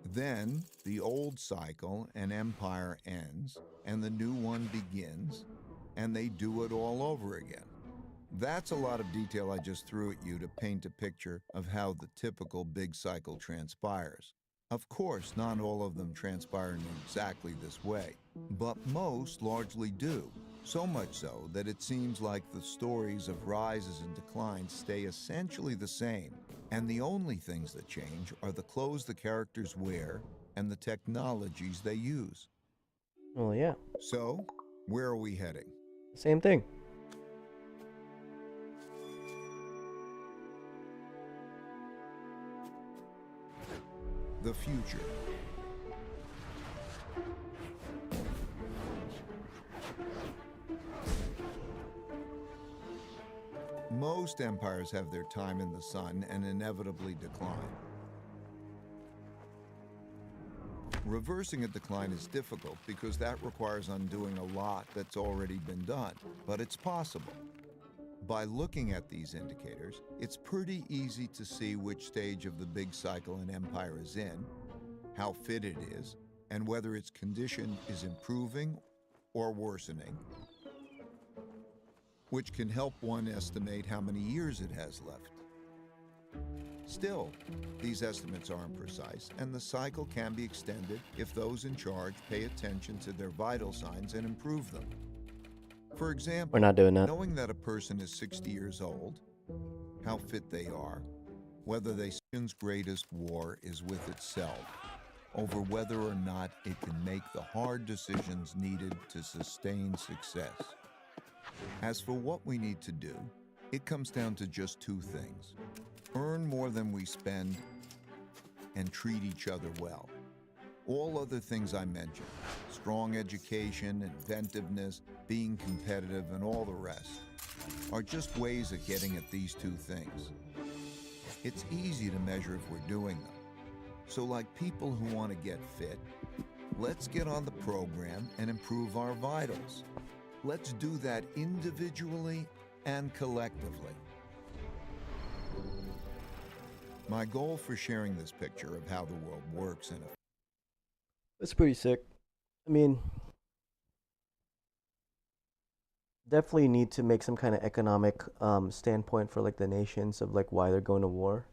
Then the old cycle and empire ends and the new one begins, and they do it all over again. That's a lot of detail I just threw at you to paint a picture of how the typical big cycle transpires. Of course, not all of them transpire in exactly this way, but most largely do. So much so that it seems like the stories of rises and declines stay essentially the same, and the only things that change are the clothes the characters wear and the technologies they use. Well, yeah. So, where are we heading? Same thing. The future. Most empires have their time in the sun and inevitably decline. Reversing a decline is difficult because that requires undoing a lot that's already been done, but it's possible. By looking at these indicators, it's pretty easy to see which stage of the big cycle an empire is in, how fit it is, and whether its condition is improving or worsening, which can help one estimate how many years it has left. Still, these estimates aren't precise, and the cycle can be extended if those in charge pay attention to their vital signs and improve them. For example, We're not doing that. knowing that a person is 60 years old, how fit they are, whether nation's greatest war is with itself, over whether or not it can make the hard decisions needed to sustain success. As for what we need to do, it comes down to just two things: earn more than we spend and treat each other well. All other things I mentioned, strong education, inventiveness, being competitive, and all the rest, are just ways of getting at these two things. It's easy to measure if we're doing them. So like people who want to get fit, let's get on the program and improve our vitals. Let's do that individually and collectively. My goal for sharing this picture of how the world works in a It's pretty sick. I mean, definitely need to make some kind of economic standpoint for like the nations of like why they're going to war.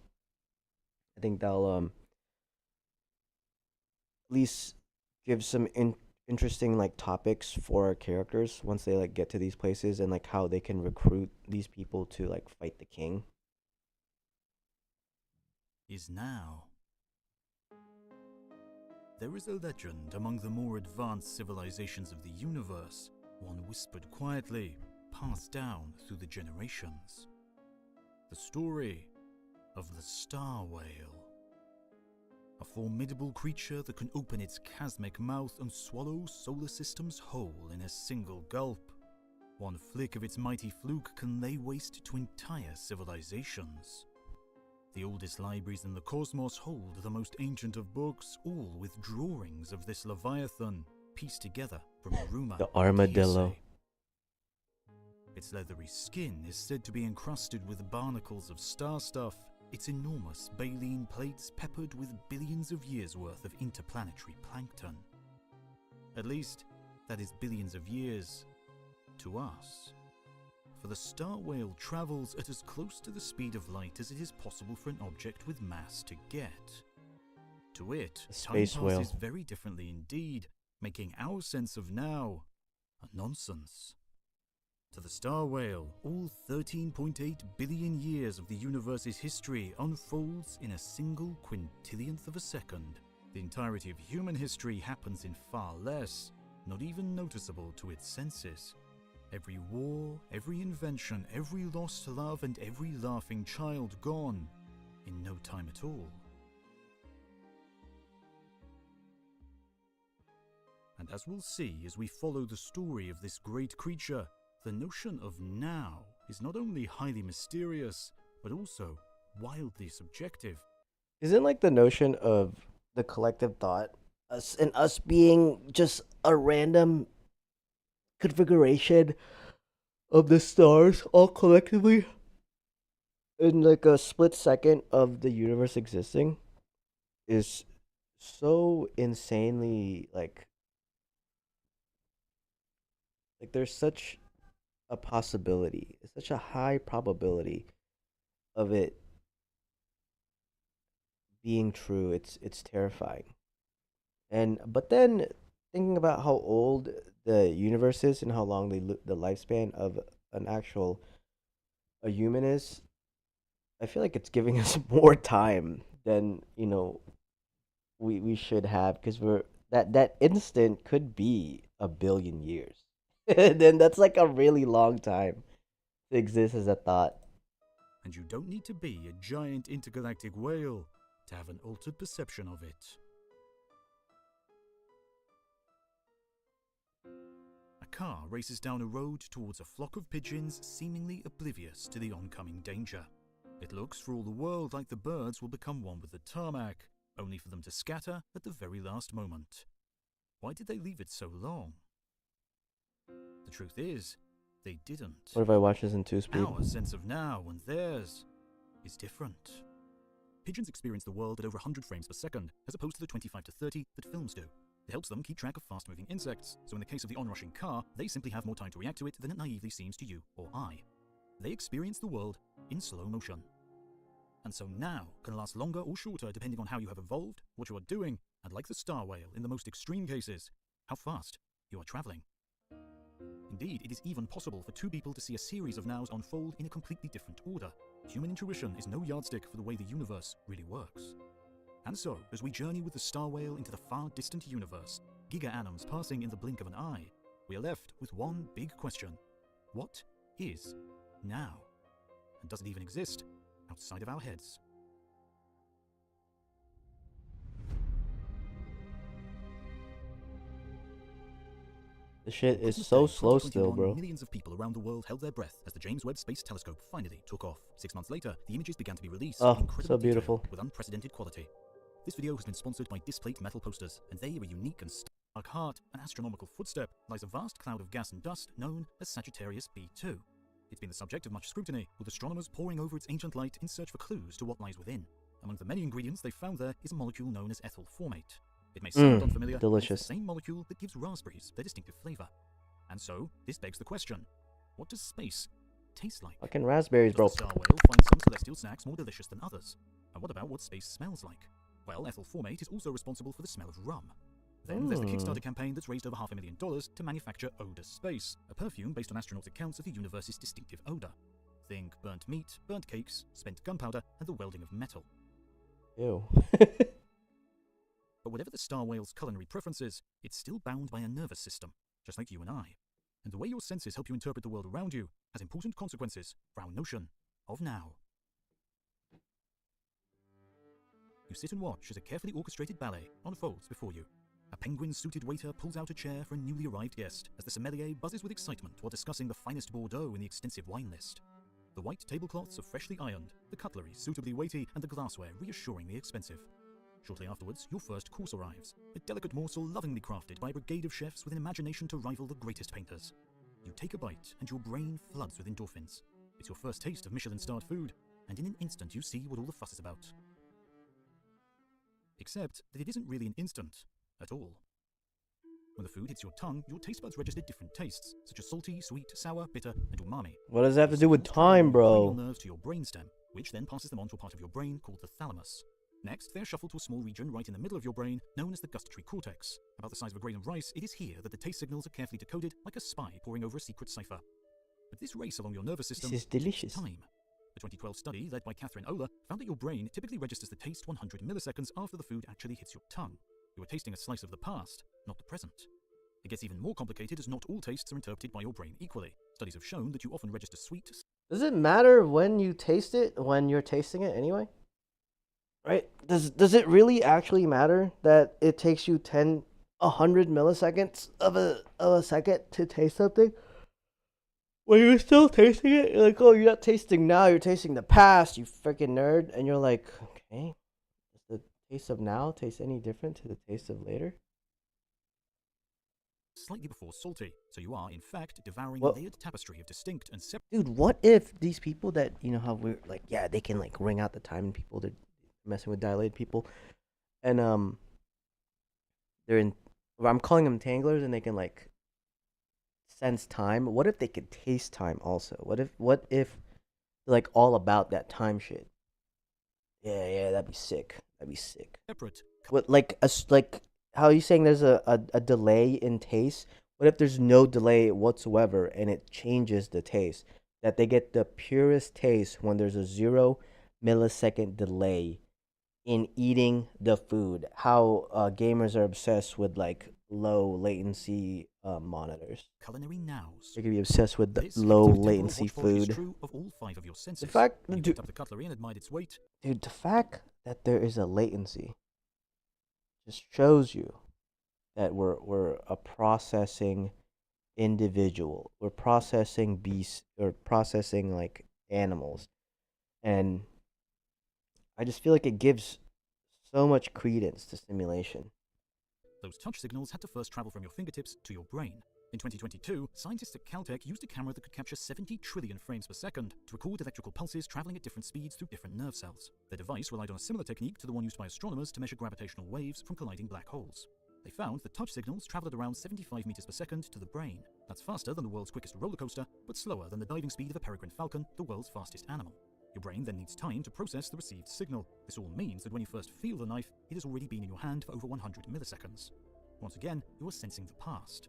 I think that'll at least give some interesting like topics for our characters once they like get to these places, and like how they can recruit these people to like fight the king. Is now. There is a legend among the more advanced civilizations of the universe, one whispered quietly, passed down through the generations. The story of the star whale. A formidable creature that can open its chasmic mouth and swallow solar systems whole in a single gulp. One flick of its mighty fluke can lay waste to entire civilizations. The oldest libraries in the cosmos hold the most ancient of books, all with drawings of this leviathan, pieced together from a rumor. The armadillo. Hearsay. Its leathery skin is said to be encrusted with barnacles of star stuff, its enormous baleen plates peppered with billions of years' worth of interplanetary plankton. At least, that is billions of years to us. For the star whale travels at as close to the speed of light as it is possible for an object with mass to get. To it, time passes very differently indeed, making our sense of now a nonsense. To the star whale, all 13.8 billion years of the universe's history unfolds in a single quintillionth of a second. The entirety of human history happens in far less, not even noticeable to its senses. Every war, every invention, every lost love, and every laughing child gone in no time at all. And as we'll see as we follow the story of this great creature, the notion of now is not only highly mysterious, but also wildly subjective. Isn't like the notion of the collective thought, us being just a random configuration of the stars all collectively in like a split second of the universe existing, is so insanely like there's such a possibility, it's such a high probability of it being true. It's terrifying. And but then thinking about how old the universe is and how long the lifespan of an actual a human is, I feel like it's giving us more time than we should have, because we're that instant could be a billion years. Then that's like a really long time to exist as a thought. And you don't need to be a giant intergalactic whale to have an altered perception of it. A car races down a road towards a flock of pigeons seemingly oblivious to the oncoming danger. It looks for all the world like the birds will become one with the tarmac, only for them to scatter at the very last moment. Why did they leave it so long? The truth is, they didn't. What if I watch this in 2-speed? Our sense of now and theirs is different. Pigeons experience the world at over 100 frames per second, as opposed to the 25 to 30 that films do. It helps them keep track of fast-moving insects, so in the case of the onrushing car, they simply have more time to react to it than it naively seems to you or I. They experience the world in slow motion. And so now can last longer or shorter depending on how you have evolved, what you are doing, and like the star whale in the most extreme cases, how fast you are traveling. Indeed, it is even possible for two people to see a series of nows unfold in a completely different order. Human intuition is no yardstick for the way the universe really works. And so, as we journey with the star whale into the far distant universe, giga-annums passing in the blink of an eye, we are left with one big question. What is now? And does it even exist outside of our heads? The shit is so slow still, 2021, bro. Millions of people around the world held their breath as the James Webb Space Telescope finally took off. 6 months later, the images began to be released Oh, in incredible so beautiful. detail with unprecedented quality. This video has been sponsored by Displate Metal Posters, and they are a unique and stark heart, an astronomical footstep, lies a vast cloud of gas and dust known as Sagittarius B2. It's been the subject of much scrutiny, with astronomers poring over its ancient light in search for clues to what lies within. Among the many ingredients they found there is a molecule known as ethyl formate. It may sound unfamiliar, but delicious. it's the same molecule that gives raspberries their distinctive flavor. And so, this begs the question, what does space taste like? Fucking raspberries, bro. Does the star whale find some celestial snacks more delicious than others? And what about what space smells like? Well, ethyl formate is also responsible for the smell of rum. Then there's the Kickstarter campaign that's raised over $500,000 to manufacture Odor Space, a perfume based on astronauts' accounts of the universe's distinctive odor. Think burnt meat, burnt cakes, spent gunpowder, and the welding of metal. Ew. But whatever the star whale's culinary preferences, it's still bound by a nervous system, just like you and I. And the way your senses help you interpret the world around you has important consequences for our notion of now. You sit and watch as a carefully orchestrated ballet unfolds before you. A penguin-suited waiter pulls out a chair for a newly arrived guest as the sommelier buzzes with excitement while discussing the finest Bordeaux in the extensive wine list. The white tablecloths are freshly ironed, the cutlery suitably weighty, and the glassware reassuringly expensive. Shortly afterwards, your first course arrives, a delicate morsel lovingly crafted by a brigade of chefs with an imagination to rival the greatest painters. You take a bite, and your brain floods with endorphins. It's your first taste of Michelin-starred food, and in an instant you see what all the fuss is about. Except that it isn't really an instant at all. When the food hits your tongue, your taste buds register different tastes, such as salty, sweet, sour, bitter, and umami. What does that have to These do with signals travel time, along cranial bro? nerves to your brainstem, which then passes them on to a part of your brain called the thalamus. Next, they're shuffled to a small region right in the middle of your brain, known as the gustatory cortex. About the size of a grain of rice, it is here that the taste signals are carefully decoded, like a spy poring over a secret cipher. But this race along your nervous system This is takes delicious. time. A 2012 study, led by Catherine Oler, found that your brain typically registers the taste 100 milliseconds after the food actually hits your tongue. You are tasting a slice of the past, not the present. It gets even more complicated as not all tastes are interpreted by your brain equally. Studies have shown that you often register sweet. Does it matter when you taste it, when you're tasting it anyway? Right? Does it really actually matter that it takes you 100 milliseconds of a second to taste something? When you're still tasting it, you're like, oh, you're not tasting now, you're tasting the past, you freaking nerd. And you're like, okay, does the taste of now taste any different to the taste of later? Slightly before salty, so you are, in fact, devouring Well- a layered tapestry of distinct and separate. Dude, what if these people that, you know how we're like, yeah, they can like ring out the time and people, they're messing with dilated people. And they're in, well, I'm calling them tanglers, and they can like sense time. What if they could taste time also? What if they're like all about that time shit? Yeah, that'd be sick. That'd be sick. What, like how are you saying there's a delay in taste? What if there's no delay whatsoever and it changes the taste? That they get the purest taste when there's a 0 millisecond delay in eating the food. How gamers are obsessed with like low latency monitors. Culinary nows. They could be obsessed with the This low executive temporal latency watchful is food. true of all 5 of your senses. The fact, When you dude, picked up the cutlery and admired its weight, the fact that there is a latency just shows you that we're a processing individual. We're processing beasts, or processing like animals. And I just feel like it gives so much credence to simulation. those touch signals had to first travel from your fingertips to your brain. In 2022, scientists at Caltech used a camera that could capture 70 trillion frames per second to record electrical pulses traveling at different speeds through different nerve cells. Their device relied on a similar technique to the one used by astronomers to measure gravitational waves from colliding black holes. They found that touch signals traveled at around 75 meters per second to the brain. That's faster than the world's quickest roller coaster, but slower than the diving speed of a peregrine falcon, the world's fastest animal. Your brain then needs time to process the received signal. This all means that when you first feel the knife, it has already been in your hand for over 100 milliseconds. Once again, you are sensing the past.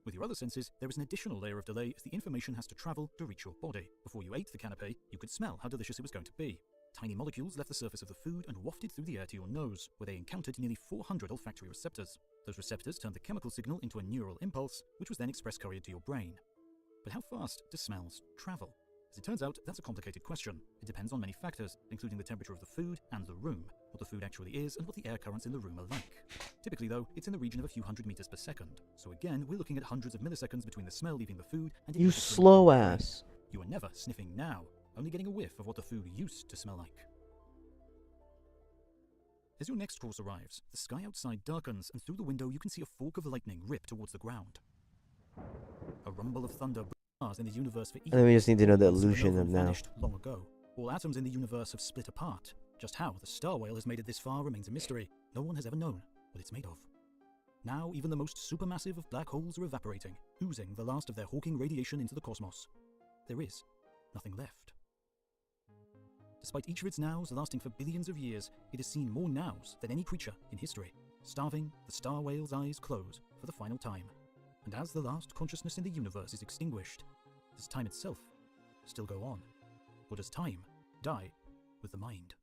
With your other senses, there is an additional layer of delay as the information has to travel to reach your body. Before you ate the canapé, you could smell how delicious it was going to be. Tiny molecules left the surface of the food and wafted through the air to your nose, where they encountered nearly 400 olfactory receptors. Those receptors turned the chemical signal into a neural impulse, which was then express couriered to your brain. But how fast do smells travel? As it turns out, that's a complicated question. It depends on many factors, including the temperature of the food and the room, what the food actually is, and what the air currents in the room are like. Typically, though, it's in the region of a few hundred meters per second. So again, we're looking at hundreds of milliseconds between the smell leaving the food and it You registering slow in your brain. ass. You are never sniffing now, only getting a whiff of what the food used to smell like. As your next course arrives, the sky outside darkens, and through the window you can see a fork of lightning rip towards the ground. A rumble of thunder bars in the universe for And then we just need to know the illusion supernova of now. vanished long ago. All atoms in the universe have split apart. Just how the star whale has made it this far remains a mystery. No one has ever known what it's made of. Now, even the most supermassive of black holes are evaporating, oozing the last of their hawking radiation into the cosmos. There is nothing left. Despite each of its nows lasting for billions of years, it has seen more nows than any creature in history. Starving, the star whale's eyes close for the final time. And as the last consciousness in the universe is extinguished, does time itself still go on? Or does time die with the mind?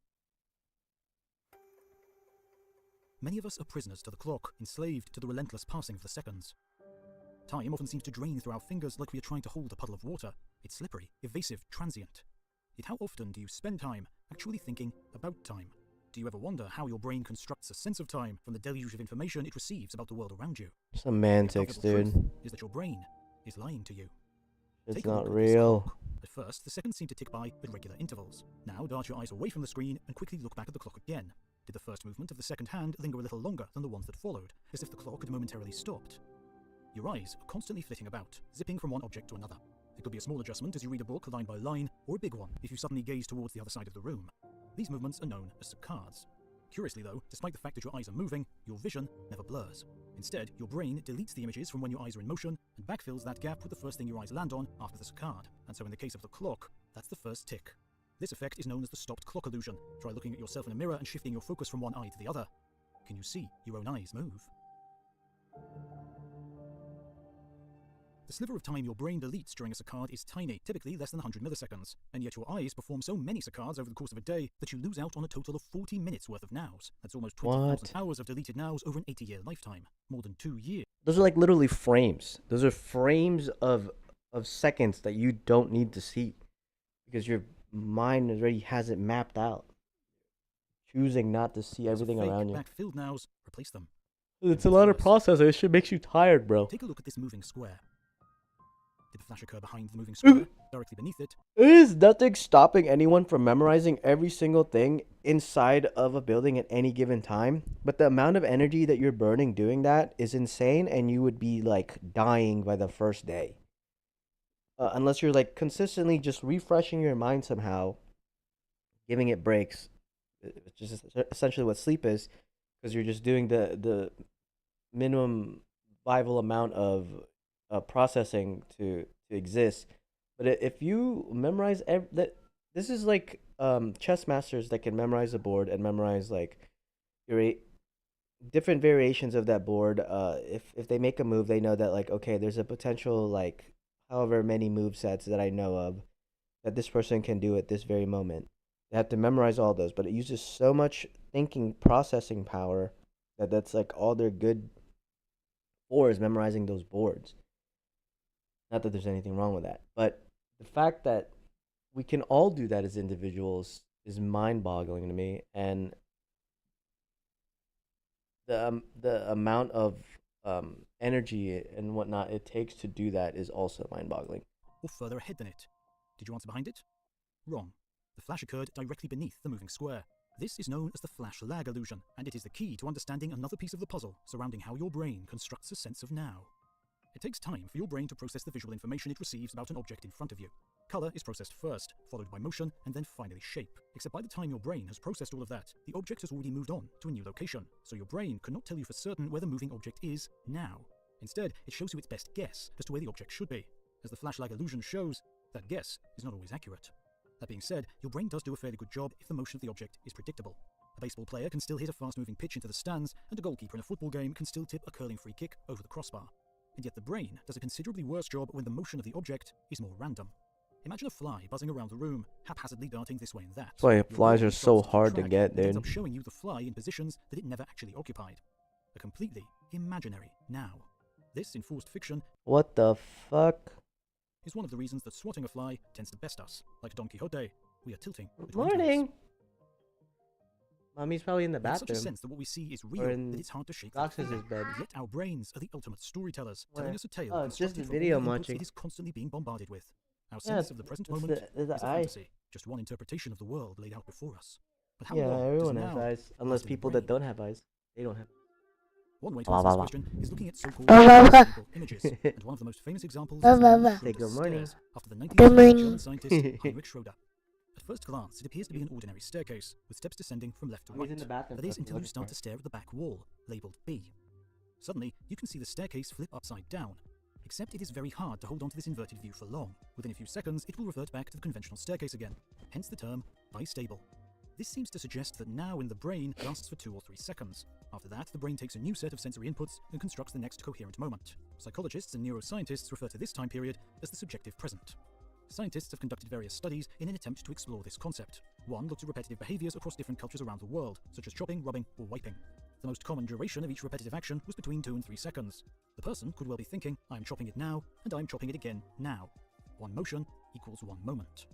Many of us are prisoners to the clock, enslaved to the relentless passing of the seconds. Time often seems to drain through our fingers like we are trying to hold a puddle of water. It's slippery, evasive, transient. Yet how often do you spend time actually thinking about time? Do you ever wonder how your brain constructs a sense of time from the deluge of information it receives about the world around you? Semantics, The uncomfortable dude. truth is that your brain is lying to you. It's Take a not look at this real. clock. At first, the seconds seem to tick by at regular intervals. Now dart your eyes away from the screen and quickly look back at the clock again. Did the first movement of the second hand linger a little longer than the ones that followed, as if the clock had momentarily stopped? Your eyes are constantly flitting about, zipping from one object to another. It could be a small adjustment as you read a book line by line, or a big one if you suddenly gaze towards the other side of the room. These movements are known as saccades. Curiously though, despite the fact that your eyes are moving, your vision never blurs. Instead, your brain deletes the images from when your eyes are in motion and backfills that gap with the first thing your eyes land on after the saccade. And so in the case of the clock, that's the first tick. This effect is known as the stopped clock illusion. Try looking at yourself in a mirror and shifting your focus from one eye to the other. Can you see your own eyes move? The sliver of time your brain deletes during a saccade is tiny, typically less than 100 milliseconds, and yet your eyes perform so many saccades over the course of a day that you lose out on a total of 40 minutes worth of nows. That's almost 20,000 hours of deleted nows over an 80-year lifetime. More than 2 years. Those are like literally frames. Those are frames of seconds that you don't need to see because your mind already has it mapped out. Choosing not to see everything around you. Backfilled nows, replace them. It's a lot of processing. It shit makes you tired, bro. Take a look at this moving square. Did the flash occur behind the moving square? Directly beneath it? There is nothing stopping anyone from memorizing every single thing inside of a building at any given time. But the amount of energy that you're burning doing that is insane, and you would be like dying by the first day. Unless you're like consistently just refreshing your mind somehow, giving it breaks, which is essentially what sleep is, because you're just doing the minimum viable amount of processing to exist. But if you memorize this is like chess masters that can memorize a board and memorize like your different variations of that board. If they make a move, they know that like, okay, there's a potential like however many move sets that I know of that this person can do at this very moment. They have to memorize all those, but it uses so much thinking processing power that's like all they're good for is memorizing those boards. Not that there's anything wrong with that, but the fact that we can all do that as individuals is mind-boggling to me, and the amount of energy and whatnot it takes to do that is also mind-boggling. Or further ahead than it. Did you answer behind it? Wrong. The flash occurred directly beneath the moving square. This is known as the flash lag illusion, and it is the key to understanding another piece of the puzzle surrounding how your brain constructs a sense of now. It takes time for your brain to process the visual information it receives about an object in front of you. Color is processed first, followed by motion, and then finally shape. Except by the time your brain has processed all of that, the object has already moved on to a new location, so your brain cannot tell you for certain where the moving object is now. Instead, it shows you its best guess as to where the object should be. As the flash lag illusion shows, that guess is not always accurate. That being said, your brain does do a fairly good job if the motion of the object is predictable. A baseball player can still hit a fast-moving pitch into the stands, and a goalkeeper in a football game can still tip a curling free kick over the crossbar. And yet the brain does a considerably worse job when the motion of the object is more random. Imagine a fly buzzing around the room, haphazardly darting this way and that. That's why flies are so hard to get, dude. It ends up showing you the fly in positions that it never actually occupied. A completely imaginary now. This, in forced fiction, what the fuck? Is one of the reasons that swatting a fly tends to best us. Like Don Quixote, we are tilting. Good morning! Mommy's probably in the bathroom. There's such a sense that what we see is real, that it's hard to shake Rox's bed. Yet our brains are the ultimate storytellers, telling us a tale. Oh, it's just the video I'm watching. It is constantly being bombarded with. Our sense of the present moment is a fantasy, just one interpretation of the world laid out before us. But how long everyone has eyes, unless people that don't have eyes, they don't have. One way to answer this question is looking at so-called stable images, and one of the most famous examples is Say good morning. After the 19th century German scientist Heinrich Schröder. At first glance, it appears to be an ordinary staircase, with steps descending from left to right. That is until you start to stare at the back wall, labelled B. Suddenly, you can see the staircase flip upside down, except it is very hard to hold on to this inverted view for long. Within a few seconds, it will revert back to the conventional staircase again, hence the term bistable. This seems to suggest that now in the brain lasts for 2 or 3 seconds. After that, the brain takes a new set of sensory inputs and constructs the next coherent moment. Psychologists and neuroscientists refer to this time period as the subjective present. Scientists have conducted various studies in an attempt to explore this concept. One looked at repetitive behaviors across different cultures around the world, such as chopping, rubbing, or wiping. The most common duration of each repetitive action was between 2 and 3 seconds. The person could well be thinking, I am chopping it now, and I am chopping it again now. One motion equals one moment.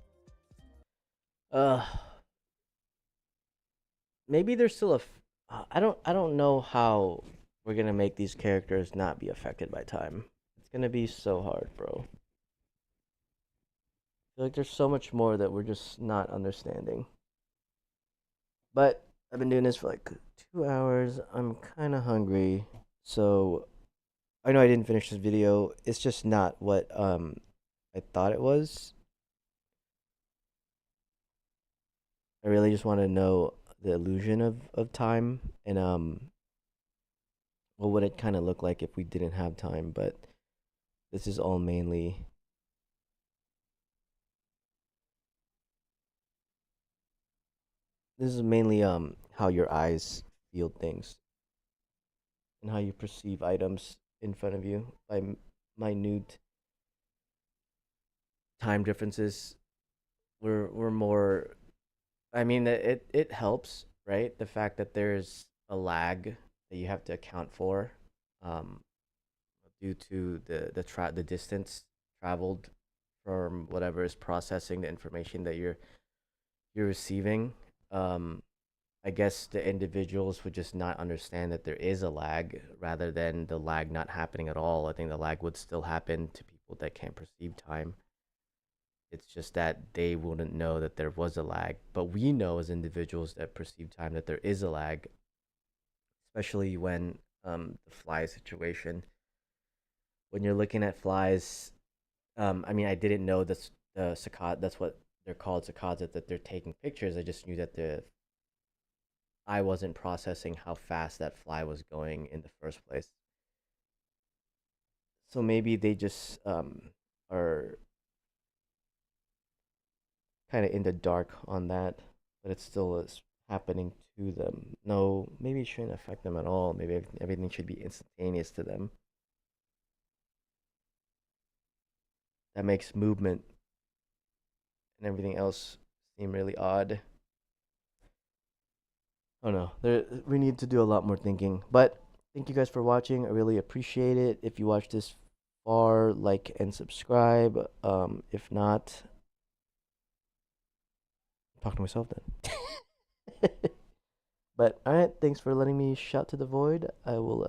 Maybe there's still I don't know how we're gonna make these characters not be affected by time. It's gonna be so hard, bro. I feel like there's so much more that we're just not understanding. But I've been doing this for like 2 hours. I'm kind of hungry, so I know I didn't finish this video. It's just not what I thought it was. I really just want to know the illusion of time and what would it kind of look like if we didn't have time, but this is all mainly how your eyes feel things and how you perceive items in front of you by minute time differences. We're more, I mean, it helps, right? The fact that there's a lag that you have to account for, um, due to the distance traveled from whatever is processing the information that you're receiving. Um, I guess the individuals would just not understand that there is a lag rather than the lag not happening at all. I think the lag would still happen to people that can't perceive time. It's just that they wouldn't know that there was a lag. But we know as individuals that perceive time that there is a lag, especially when the fly situation. When you're looking at flies, I mean, I didn't know this the cicada. That's what they're called, cicadas. That they're taking pictures. I just knew that I wasn't processing how fast that fly was going in the first place. So maybe they just are kind of in the dark on that, but it still is happening to them. No, maybe it shouldn't affect them at all. Maybe everything should be instantaneous to them. That makes movement and everything else seem really odd. Oh no, we need to do a lot more thinking. But thank you guys for watching. I really appreciate it. If you watch this far, like and subscribe. If not, I'm talking to myself then. But all right, thanks for letting me shout to the void. I will